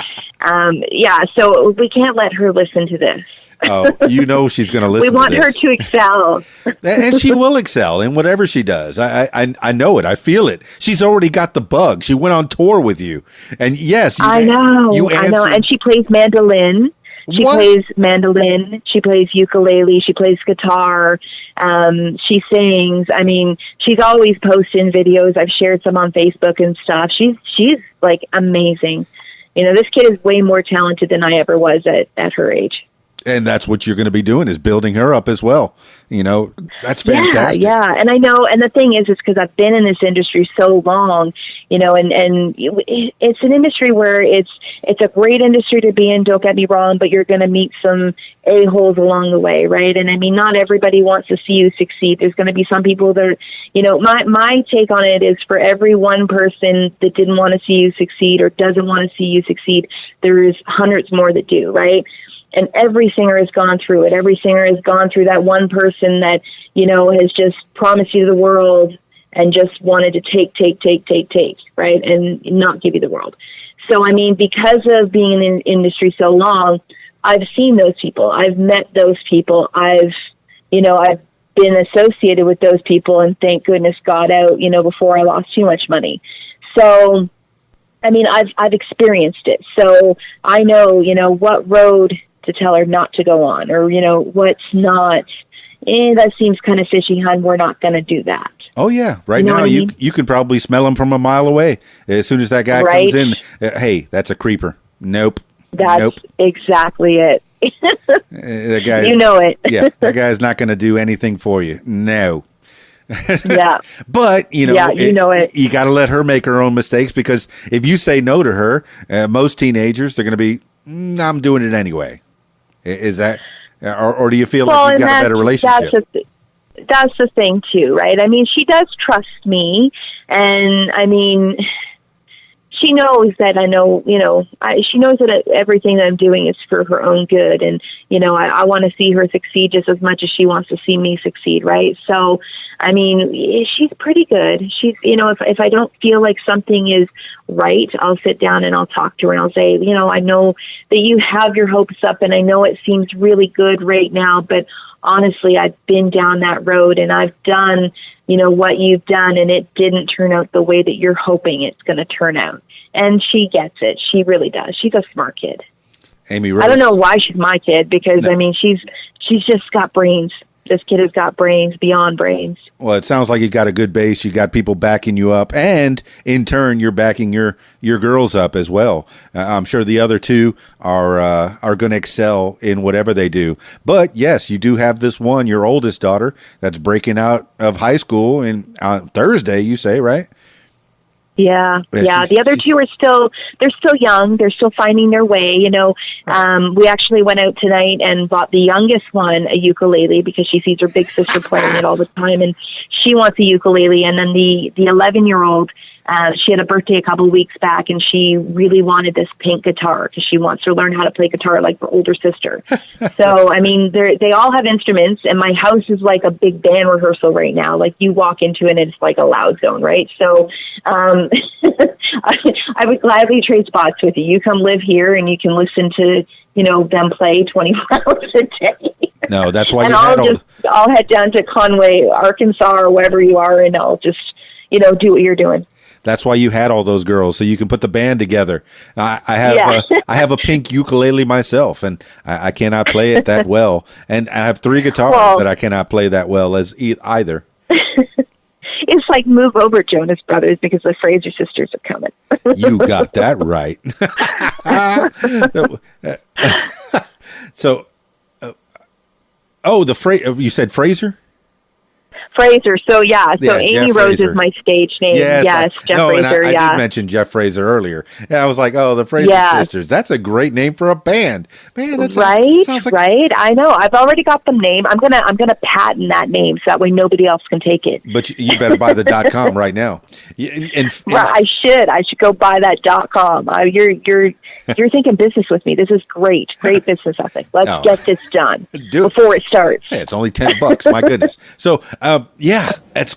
yeah. So we can't let her listen to this. Oh, she's going to listen. We want to her this. to excel. And she will excel in whatever she does. I know it. I feel it. She's already got the bug. She went on tour with you, and yes, I know. I know. And she plays mandolin. She What? plays mandolin. She plays ukulele. She plays guitar. She sings. I mean, she's always posting videos. I've shared some on Facebook and stuff. She's like amazing. This kid is way more talented than I ever was at her age. And that's what you're going to be doing, is building her up as well. That's fantastic. Yeah. And I know, and the thing is, it's because I've been in this industry so long, and it's an industry where it's a great industry to be in, don't get me wrong, but you're going to meet some a-holes along the way, right? And I mean, not everybody wants to see you succeed. There's going to be some people that, my take on it is, for every one person that didn't want to see you succeed or doesn't want to see you succeed, there's hundreds more that do, right? And every singer has gone through it. Every singer has gone through that one person that, has just promised you the world and just wanted to take, right? And not give you the world. So, I mean, because of being in the industry so long, I've seen those people. I've met those people. I've been associated with those people, and thank goodness got out, before I lost too much money. So, I mean, I've experienced it. So I know, what road to tell her not to go on, or, what's not, that seems kind of fishy, hun, we're not going to do that. Oh yeah. Right now, you can probably smell him from a mile away. As soon as that guy comes in, hey, that's a creeper. Nope. That's exactly it. That guy, it. Yeah, that guy's not going to do anything for you. No. Yeah. But, you know it. You got to let her make her own mistakes, because if you say no to her, most teenagers, they're going to be, I'm doing it anyway. Is that, or do you feel like you've got a better relationship? That's the thing too, right? I mean, she does trust me, and I mean, she knows that I know, she knows that everything that I'm doing is for her own good. And, I want to see her succeed just as much as she wants to see me succeed. Right. So, I mean, she's pretty good. She's, if I don't feel like something is right, I'll sit down and I'll talk to her, and I'll say, I know that you have your hopes up, and I know it seems really good right now, but honestly, I've been down that road, and I've done, what you've done, and it didn't turn out the way that you're hoping it's going to turn out. And she gets it. She really does. She's a smart kid. Amy Rose. I don't know why she's my kid, because I mean, she's just got brains. This kid has got brains beyond brains. Well, it sounds like you got a good base. You got people backing you up, and in turn, you're backing your girls up as well. I'm sure the other two are going to excel in whatever they do. But yes, you do have this one, your oldest daughter, that's breaking out of high school on Thursday. You say, right? Yeah. The other two are they're still young. They're still finding their way. We actually went out tonight and bought the youngest one a ukulele, because she sees her big sister playing it all the time, and she wants a ukulele. And then the 11-year-old, she had a birthday a couple of weeks back, and she really wanted this pink guitar, because she wants to learn how to play guitar like her older sister. So, I mean, they all have instruments, and my house is like a big band rehearsal right now. Like, you walk into it and it's like a loud zone, right? So, I would gladly trade spots with you. You come live here, and you can listen to, them play 24 hours a day. No, that's why and I'll head down to Conway, Arkansas, or wherever you are, and I'll just, do what you're doing. That's why you had all those girls, so you can put the band together. I have a pink ukulele myself, and I cannot play it that well. And I have 3 guitars that I cannot play that well as either. It's like, move over, Jonas Brothers, because the Fraser sisters are coming. You got that right. So, you said Fraser? Fraser. So Yeah, Amy Jeff Rose Fraser. is my stage name. Yes, Jeff no, and Fraser. I did mention Jeff Fraser earlier. And I was like, oh, the Fraser sisters. That's a great name for a band. Man, that sounds like right. I know. I've already got the name. I'm gonna patent that name so that way nobody else can take it. But you better buy the .com right now. Right, I should go buy that .com. You're thinking business with me. This is great business ethic. Let's get this done before it starts. Hey, it's only $10. My goodness. So that's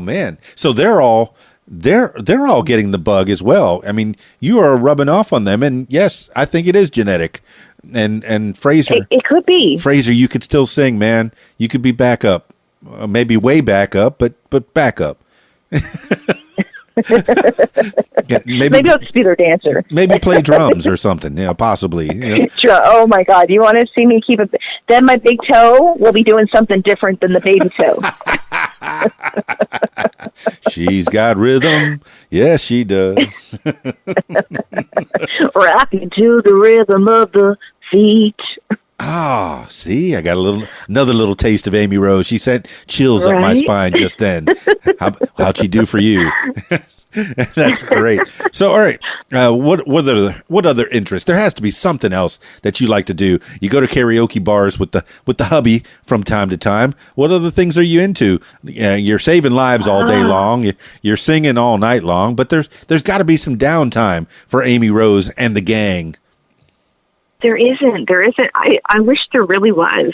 man. So they're all getting the bug as well. I mean, you are rubbing off on them, and yes, I think it is genetic. And Fraser, it could be. Fraser, you could still sing, man. You could be back up, maybe way back up, but back up. Maybe I'll just be their dancer. Maybe play drums or something. Possibly. Oh my God! You want to see me keep it? Then my big toe will be doing something different than the baby toe. She's got rhythm. Yes, she does. Rocking to the rhythm of the feet. Ah, see, I got another little taste of Amy Rose. She sent chills up my spine just then. How'd she do for you? That's great. So, all right, what other interest? There has to be something else that you like to do. You go to karaoke bars with the hubby from time to time. What other things are you into? You're saving lives all day long. You're singing all night long. But there's got to be some downtime for Amy Rose and the gang. There isn't. I wish there really was.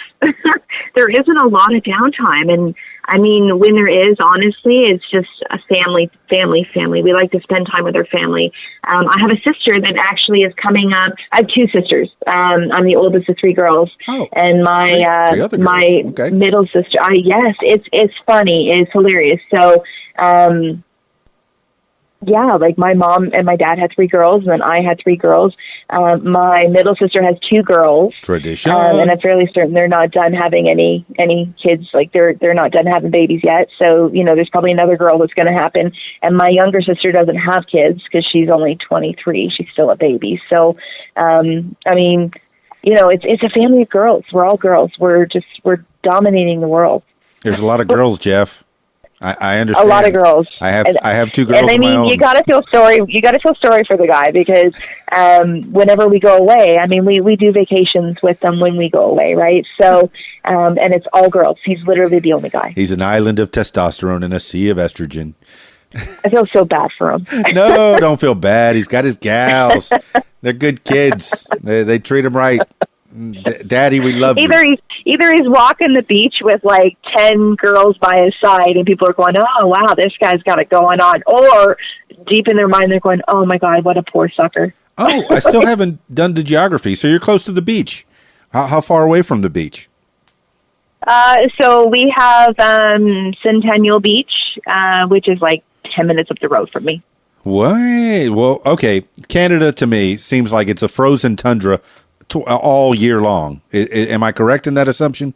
There isn't a lot of downtime. And I mean, when there is, honestly, it's just a family. We like to spend time with our family. I have a sister that actually is coming up. I have two sisters. I'm the oldest of three girls. Oh, and my middle sister. Yes, it's funny. It's hilarious. So, like my mom and my dad had three girls, and then I had three girls. My middle sister has two girls. Tradition. And I'm fairly certain they're not done having any kids. Like they're not done having babies yet. So, there's probably another girl that's going to happen. And my younger sister doesn't have kids because she's only 23. She's still a baby. So, I mean, it's a family of girls. We're all girls. We're dominating the world. There's a lot of girls, Jeff. I understand. A lot of girls. I have two girls. And I mean, of my own. you gotta feel sorry. You gotta feel sorry for the guy because whenever we go away, I mean, we do vacations with them when we go away, right? So, and it's all girls. He's literally the only guy. He's an island of testosterone in a sea of estrogen. I feel so bad for him. No, don't feel bad. He's got his gals. They're good kids. They treat him right. Daddy, we love you. Either he's walking the beach with like 10 girls by his side and people are going, oh, wow, this guy's got it going on. Or deep in their mind, they're going, oh, my God, what a poor sucker. Oh, I still haven't done the geography. So you're close to the beach. How far away from the beach? So we have Centennial Beach, which is like 10 minutes up the road from me. Wait, well, okay. Canada to me seems like it's a frozen tundra all year long. Am I correct in that assumption?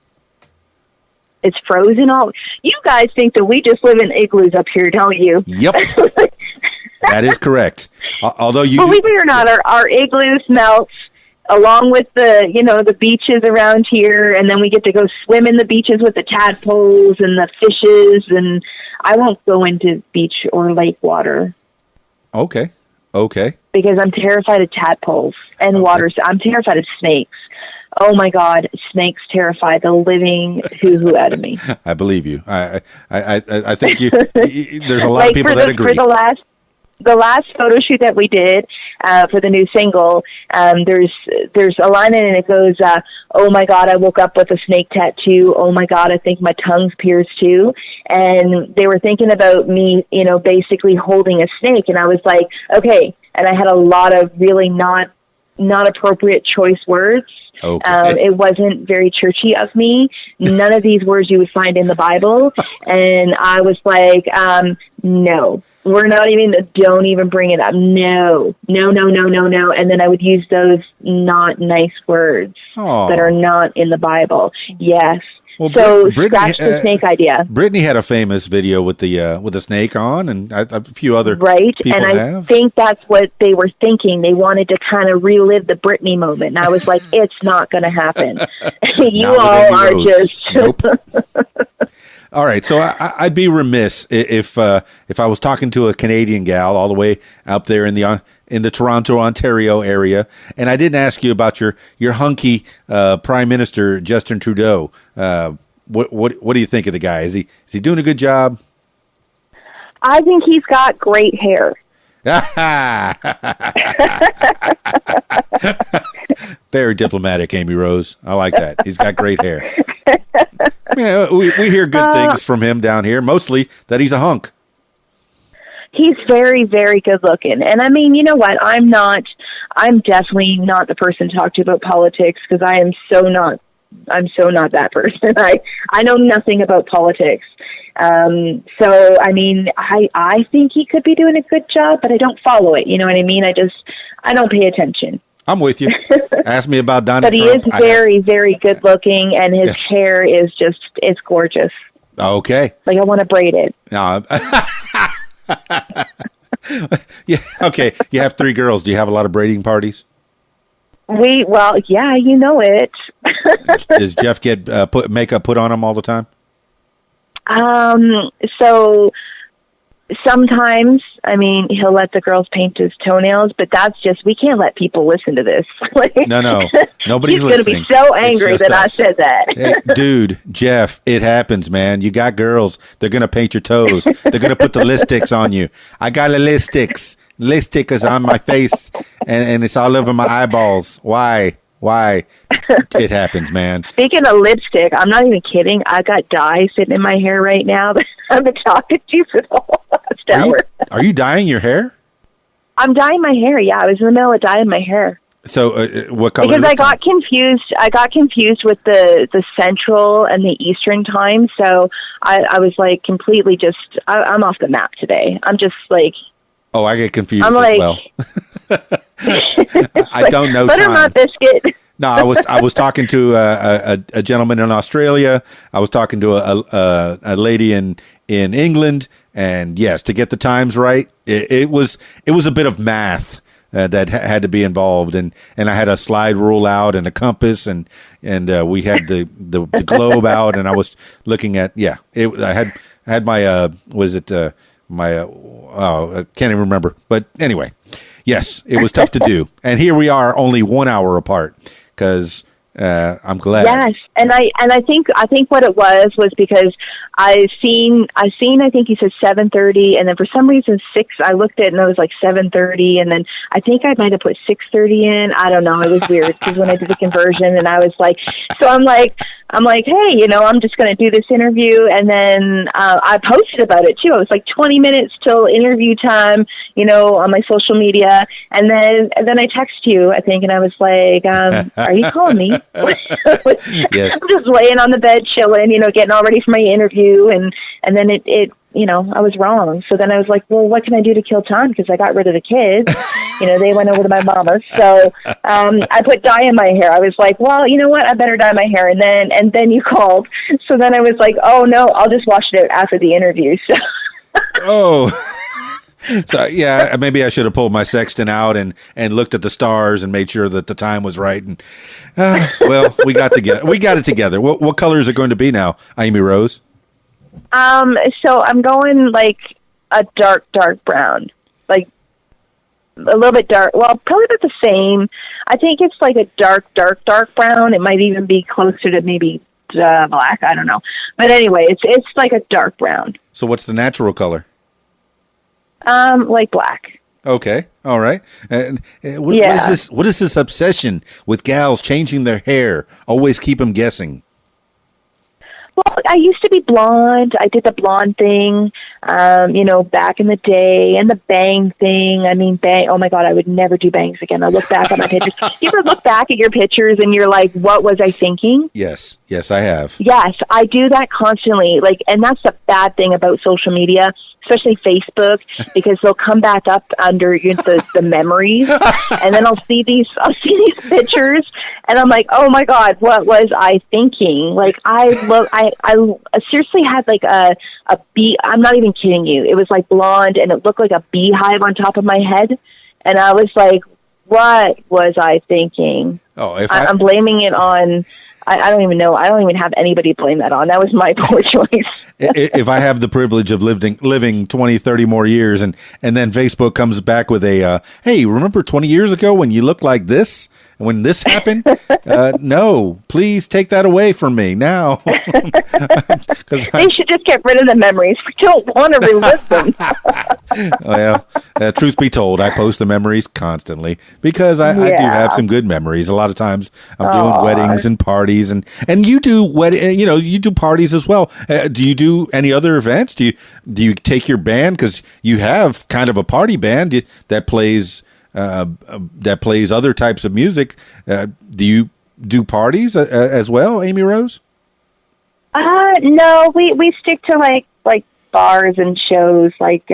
It's frozen all. You guys think that we just live in igloos up here, don't you? Yep, that is correct. Although believe it or not, our igloos melt along with the beaches around here, and then we get to go swim in the beaches with the tadpoles and the fishes. And I won't go into beach or lake water. Okay. Because I'm terrified of tadpoles and water. I'm terrified of snakes. Oh my God, snakes terrify the living hoo-hoo out of me. I believe you. I think there's a lot of people that agree. For the last photo shoot that we did for the new single, there's a line in it and it goes, oh my God, I woke up with a snake tattoo. Oh my God, I think my tongue's pierced too. And they were thinking about me, basically holding a snake. And I was like, okay. And I had a lot of really not appropriate choice words. Okay. It wasn't very churchy of me. None of these words you would find in the Bible. And I was like, no, we're not even, don't even bring it up. No. And then I would use those not nice words that are not in the Bible. Yes. Well, So Brittany, scratch the snake idea. Brittany had a famous video with the snake on, and a few other Right, people and I have. think that's what they were thinking. They wanted to kind of relive the Britney moment, and I was like, "It's not going to happen. You Not with all Amy are Rose. just." Nope. All right, so I'd be remiss if I was talking to a Canadian gal all the way out there in the Toronto, Ontario area, and I didn't ask you about your hunky Prime Minister Justin Trudeau. What do you think of the guy? Is he doing a good job? I think he's got great hair. Very diplomatic, Amy Rose. I like that. He's got great hair. Yeah, we hear good things from him down here, mostly that he's a hunk. He's very, very good looking. And I mean, you know what? I'm definitely not the person to talk to about politics because I'm so not that person. I know nothing about politics. So, I mean, I think he could be doing a good job, but I don't follow it. You know what I mean? I don't pay attention. I'm with you. Ask me about Donald But he Trump. is very, very good looking, and his hair is it's gorgeous. Okay. Like, I want to braid it. No. Yeah. Okay. You have 3 girls. Do you have a lot of braiding parties? Yeah, you know it. Does Jeff get makeup put on him all the time? So sometimes, I mean, he'll let the girls paint his toenails, but that's just, we can't let people listen to this. No. Nobody's He's going to listening. be so It's angry just that I us. said that. Hey, dude, Jeff, it happens, man. You got girls. They're going to paint your toes. They're going to put the lipsticks on you. I got a lipsticks. Lipstick is on my face, and it's all over my eyeballs. Why? It happens, man. Speaking of lipstick, I'm not even kidding. I got dye sitting in my hair right now that I've been talking to you for the whole last hour. Are you dyeing your hair? I'm dyeing my hair. Yeah, I was in the middle of dyeing my hair. So, what color? Because is I it? got confused. I got confused with the central and the eastern time. So I was like completely I'm off the map today. I'm just like. Oh, I get confused I'm as like, well. I don't know buttermilk time. biscuit. No, I was talking to a gentleman in Australia. I was talking to a lady in England, and yes, to get the times right, it was a bit of math that had to be involved, and I had a slide rule out and a compass, and we had the globe out, and I was looking at I had my I can't even remember, but anyway, yes, it was tough to do, and here we are, only 1 hour apart. Because I'm glad. Yes, and I think what it was because I think he said 7:30, and then for some reason 6. I looked at it and it was like 7:30, and then I think I might have put 6:30 in. I don't know. It was weird because when I did the conversion, and I was like, so I'm like, hey, you know, I'm just going to do this interview, and then I posted about it too. I was like 20 minutes till interview time, you know, on my social media, and then I text you, I think, and I was like, are you calling me? Yes. I'm just laying on the bed, chilling, you know, getting all ready for my interview, and then it you know, I was wrong. So then I was like, well, what can I do to kill time? Because I got rid of the kids. You know, they went over to my mama's. So I put dye in my hair. I was like, well, you know what? I better dye my hair. And then you called. So then I was like, oh, no, I'll just wash it out after the interview. So. Oh. So, yeah, maybe I should have pulled my sextant out and looked at the stars and made sure that the time was right. And well, we got it together. What color is it going to be now, Amy Rose? So I'm going like a dark brown, like a little bit dark. Well, probably about the same. I think it's like a dark brown. It might even be closer to maybe black. I don't know. But anyway, it's like a dark brown. So what's the natural color? Like black. Okay. All right. And what is this obsession with gals changing their hair? Always keep them guessing. Well, I used to be blonde. I did the blonde thing. back in the day, and the bang thing. I mean, bang, oh my God, I would never do bangs again. I look back at my pictures. You ever look back at your pictures and you're like, what was I thinking? Yes, I have. Yes, I do that constantly. And that's the bad thing about social media, especially Facebook, because they'll come back up under the memories, and then I'll see these pictures, and I'm like, oh my God, what was I thinking? Like, I seriously had like a bee. I'm not even kidding you. It was like blonde, and it looked like a beehive on top of my head, and I was like, what was I thinking? Oh, I'm blaming it on. I don't even know. I don't even have anybody to blame that on. That was my poor choice. If I have the privilege of living 20, 30 more years, and then Facebook comes back with a, hey, remember 20 years ago when you looked like this? When this happened? No, please take that away from me now. They should just get rid of the memories. We don't want to relive them. Well, truth be told, I post the memories constantly because I do have some good memories. A lot of times I'm doing weddings and parties, and you do you do parties as well. Do you do any other events? Do you take your band, because you have kind of a party band that plays other types of music? Do you do parties as well, Amy Rose? No, we stick to like bars and shows, like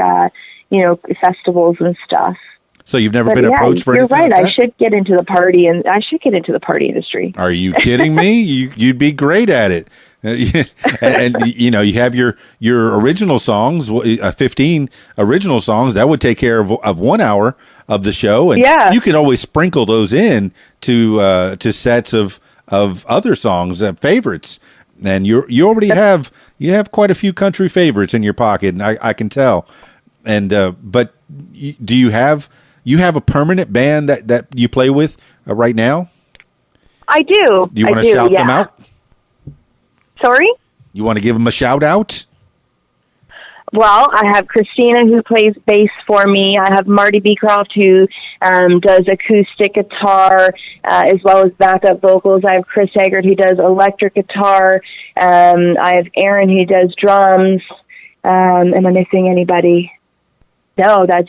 festivals and stuff. So you've never been approached for anything? You're right. Like I should get into the party, and I should get into the party industry. Are you kidding me? You'd be great at it. And you have your original songs, 15 original songs that would take care of 1 hour of the show, and you can always sprinkle those in to sets of other songs, favorites. And you already have quite a few country favorites in your pocket, and I can tell. And but do you have a permanent band that you play with right now? I do. Do you want to shout them out? Sorry? You want to give them a shout out? Well, I have Christina, who plays bass for me. I have Marty Beecroft, who does acoustic guitar as well as backup vocals. I have Chris Haggard, who does electric guitar. I have Aaron, who does drums. Am I missing anybody? No, that's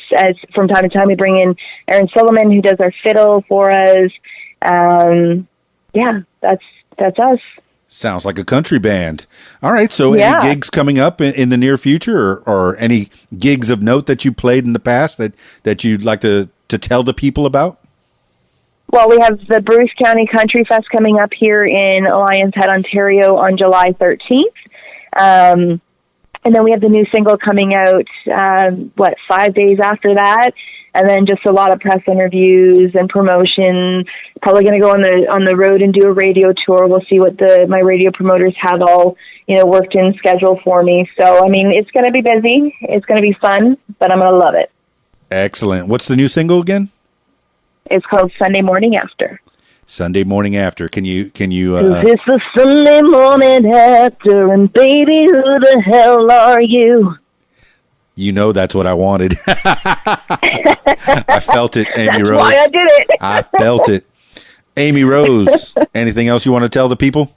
from time to time we bring in Aaron Solomon, who does our fiddle for us. That's us. Sounds like a country band. All right. So any gigs coming up in the near future, or any gigs of note that you played in the past that you'd like to tell the people about? Well, we have the Bruce County Country Fest coming up here in Alliance Head, Ontario on July 13th. And then we have the new single coming out, 5 days after that. And then just a lot of press interviews and promotion. Probably going to go on the road and do a radio tour. We'll see what my radio promoters have all worked in schedule for me. So I mean, it's going to be busy. It's going to be fun, but I'm going to love it. Excellent. What's the new single again? It's called Sunday Morning After. Sunday Morning After. Can you? It's the Sunday morning after, and baby, who the hell are you? You know that's what I wanted. I felt it, Amy Rose. That's why I did it. I felt it. Amy Rose, anything else you want to tell the people?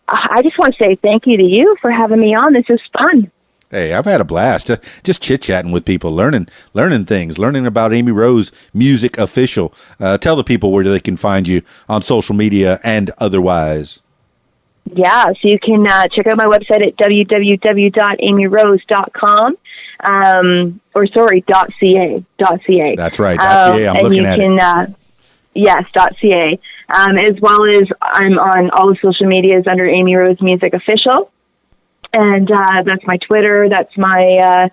I just want to say thank you to you for having me on. This is fun. Hey, I've had a blast. Just chit-chatting with people, learning things, learning about Amy Rose Music Official. Tell the people where they can find you on social media and otherwise. Yeah, so you can check out my website at www.amyrose.com. .ca. That's right, .ca. I'm looking at it. Yes, .ca. As well as I'm on all the social medias under Amy Rose Music Official. And that's my Twitter, that's my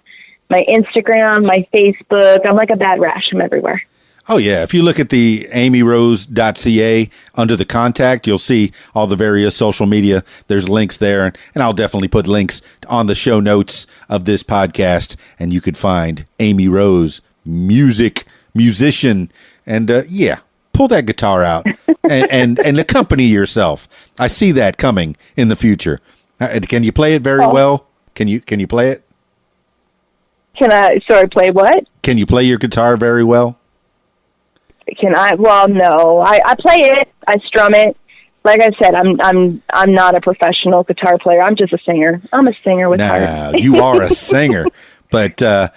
Instagram, my Facebook. I'm like a bad rash. I'm everywhere. Oh, yeah. If you look at the amyrose.ca under the contact, you'll see all the various social media. There's links there, and I'll definitely put links on the show notes of this podcast, and you could find Amy Rose, musician, and pull that guitar out and accompany yourself. I see that coming in the future. Can you play it very well? Can you play it? Can I? Sorry, play what? Can you play your guitar very well? Can I? Well, no. I play it. I strum it like I said, I'm not a professional guitar player. I'm just a singer. I'm a singer with heart. No, you are a singer. But I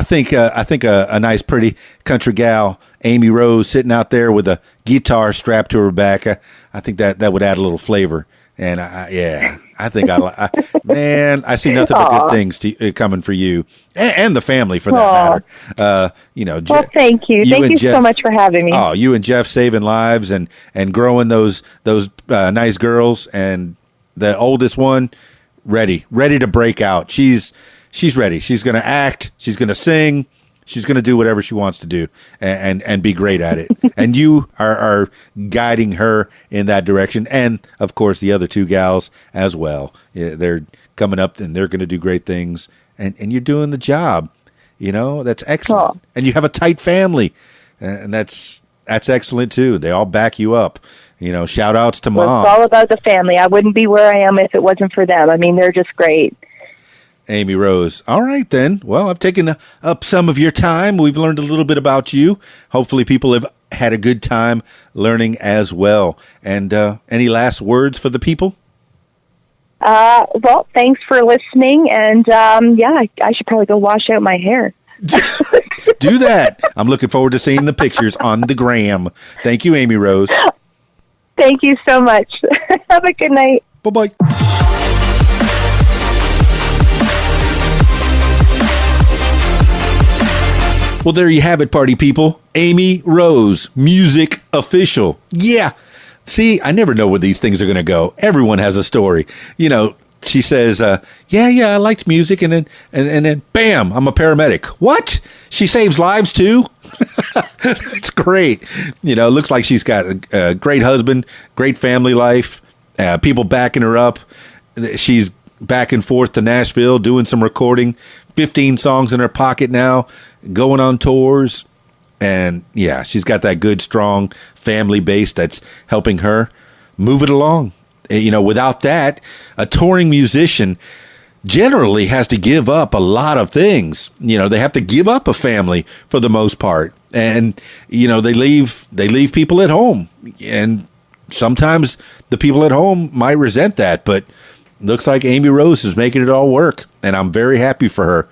think a nice, pretty country gal, Amy Rose, sitting out there with a guitar strapped to her back. I think that would add a little flavor. And I think man, I see nothing but good things coming for you and the family for that matter. Well, thank you. Thank you so much for having me. Oh, you and Jeff saving lives and growing those nice girls, and the oldest one ready to break out. She's ready. She's going to act. She's going to sing. She's going to do whatever she wants to do and be great at it. And you are guiding her in that direction. And, of course, the other two gals as well. Yeah, they're coming up and they're going to do great things. And you're doing the job. That's excellent. Oh. And you have a tight family. And that's excellent, too. They all back you up. Shout outs to Mom. It's all about the family. I wouldn't be where I am if it wasn't for them. I mean, they're just great. Amy Rose. All right, then. Well, I've taken up some of your time. We've learned a little bit about you. Hopefully people have had a good time learning as well. And any last words for the people? Well, thanks for listening. And, I should probably go wash out my hair. Do that. I'm looking forward to seeing the pictures on the gram. Thank you, Amy Rose. Thank you so much. Have a good night. Bye-bye. Well, there you have it, party people. Amy Rose, music official. Yeah. See, I never know where these things are going to go. Everyone has a story. She says, I liked music, and then, bam, I'm a paramedic. What? She saves lives, too? It's great. Looks like she's got a great husband, great family life, people backing her up. She's back and forth to Nashville, doing some recording, 15 songs in her pocket now, going on tours. And yeah, she's got that good, strong family base that's helping her move it along. Without that, a touring musician generally has to give up a lot of things. They have to give up a family for the most part. And, they leave people at home. And sometimes the people at home might resent that, but looks like Amy Rose is making it all work, and I'm very happy for her.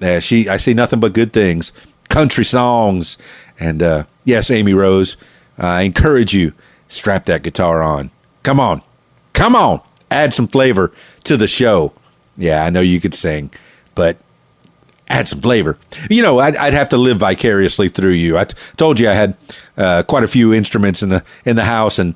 I see nothing but good things, country songs, and yes, Amy Rose, I encourage you, strap that guitar on. Come on, add some flavor to the show. Yeah, I know you could sing, but add some flavor. I'd have to live vicariously through you. I told you I had quite a few instruments in the house, and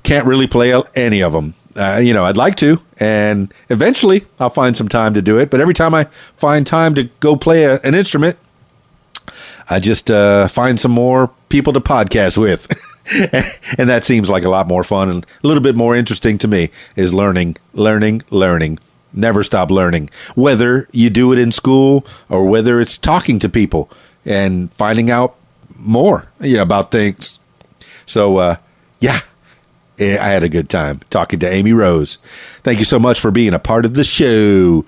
can't really play any of them. I'd like to, and eventually I'll find some time to do it. But every time I find time to go play an instrument, I just find some more people to podcast with. And that seems like a lot more fun and a little bit more interesting to me, is learning. Never stop learning, whether you do it in school or whether it's talking to people and finding out more about things. So, I had a good time talking to Amy Rose. Thank you so much for being a part of the show.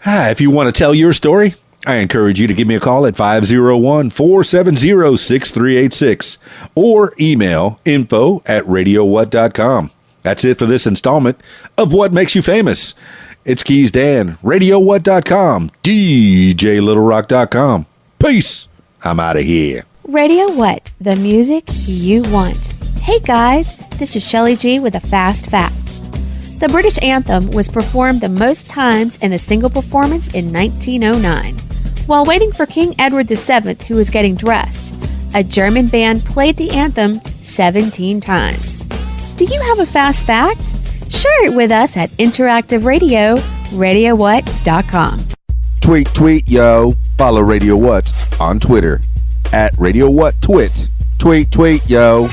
If you want to tell your story, I encourage you to give me a call at 501-470-6386 or email info@radiowhat.com. That's it for this installment of What Makes You Famous. It's Keys Dan, RadioWhat.com, DJLittleRock.com. Peace. I'm out of here. Radio What, the music you want. Hey guys, this is Shelley G with a fast fact. The British anthem was performed the most times in a single performance in 1909. While waiting for King Edward VII, who was getting dressed, a German band played the anthem 17 times. Do you have a fast fact? Share it with us at Interactive Radio, RadioWhat.com. Tweet, yo. Follow Radio What on Twitter at Radio What Twit. Tweet, yo.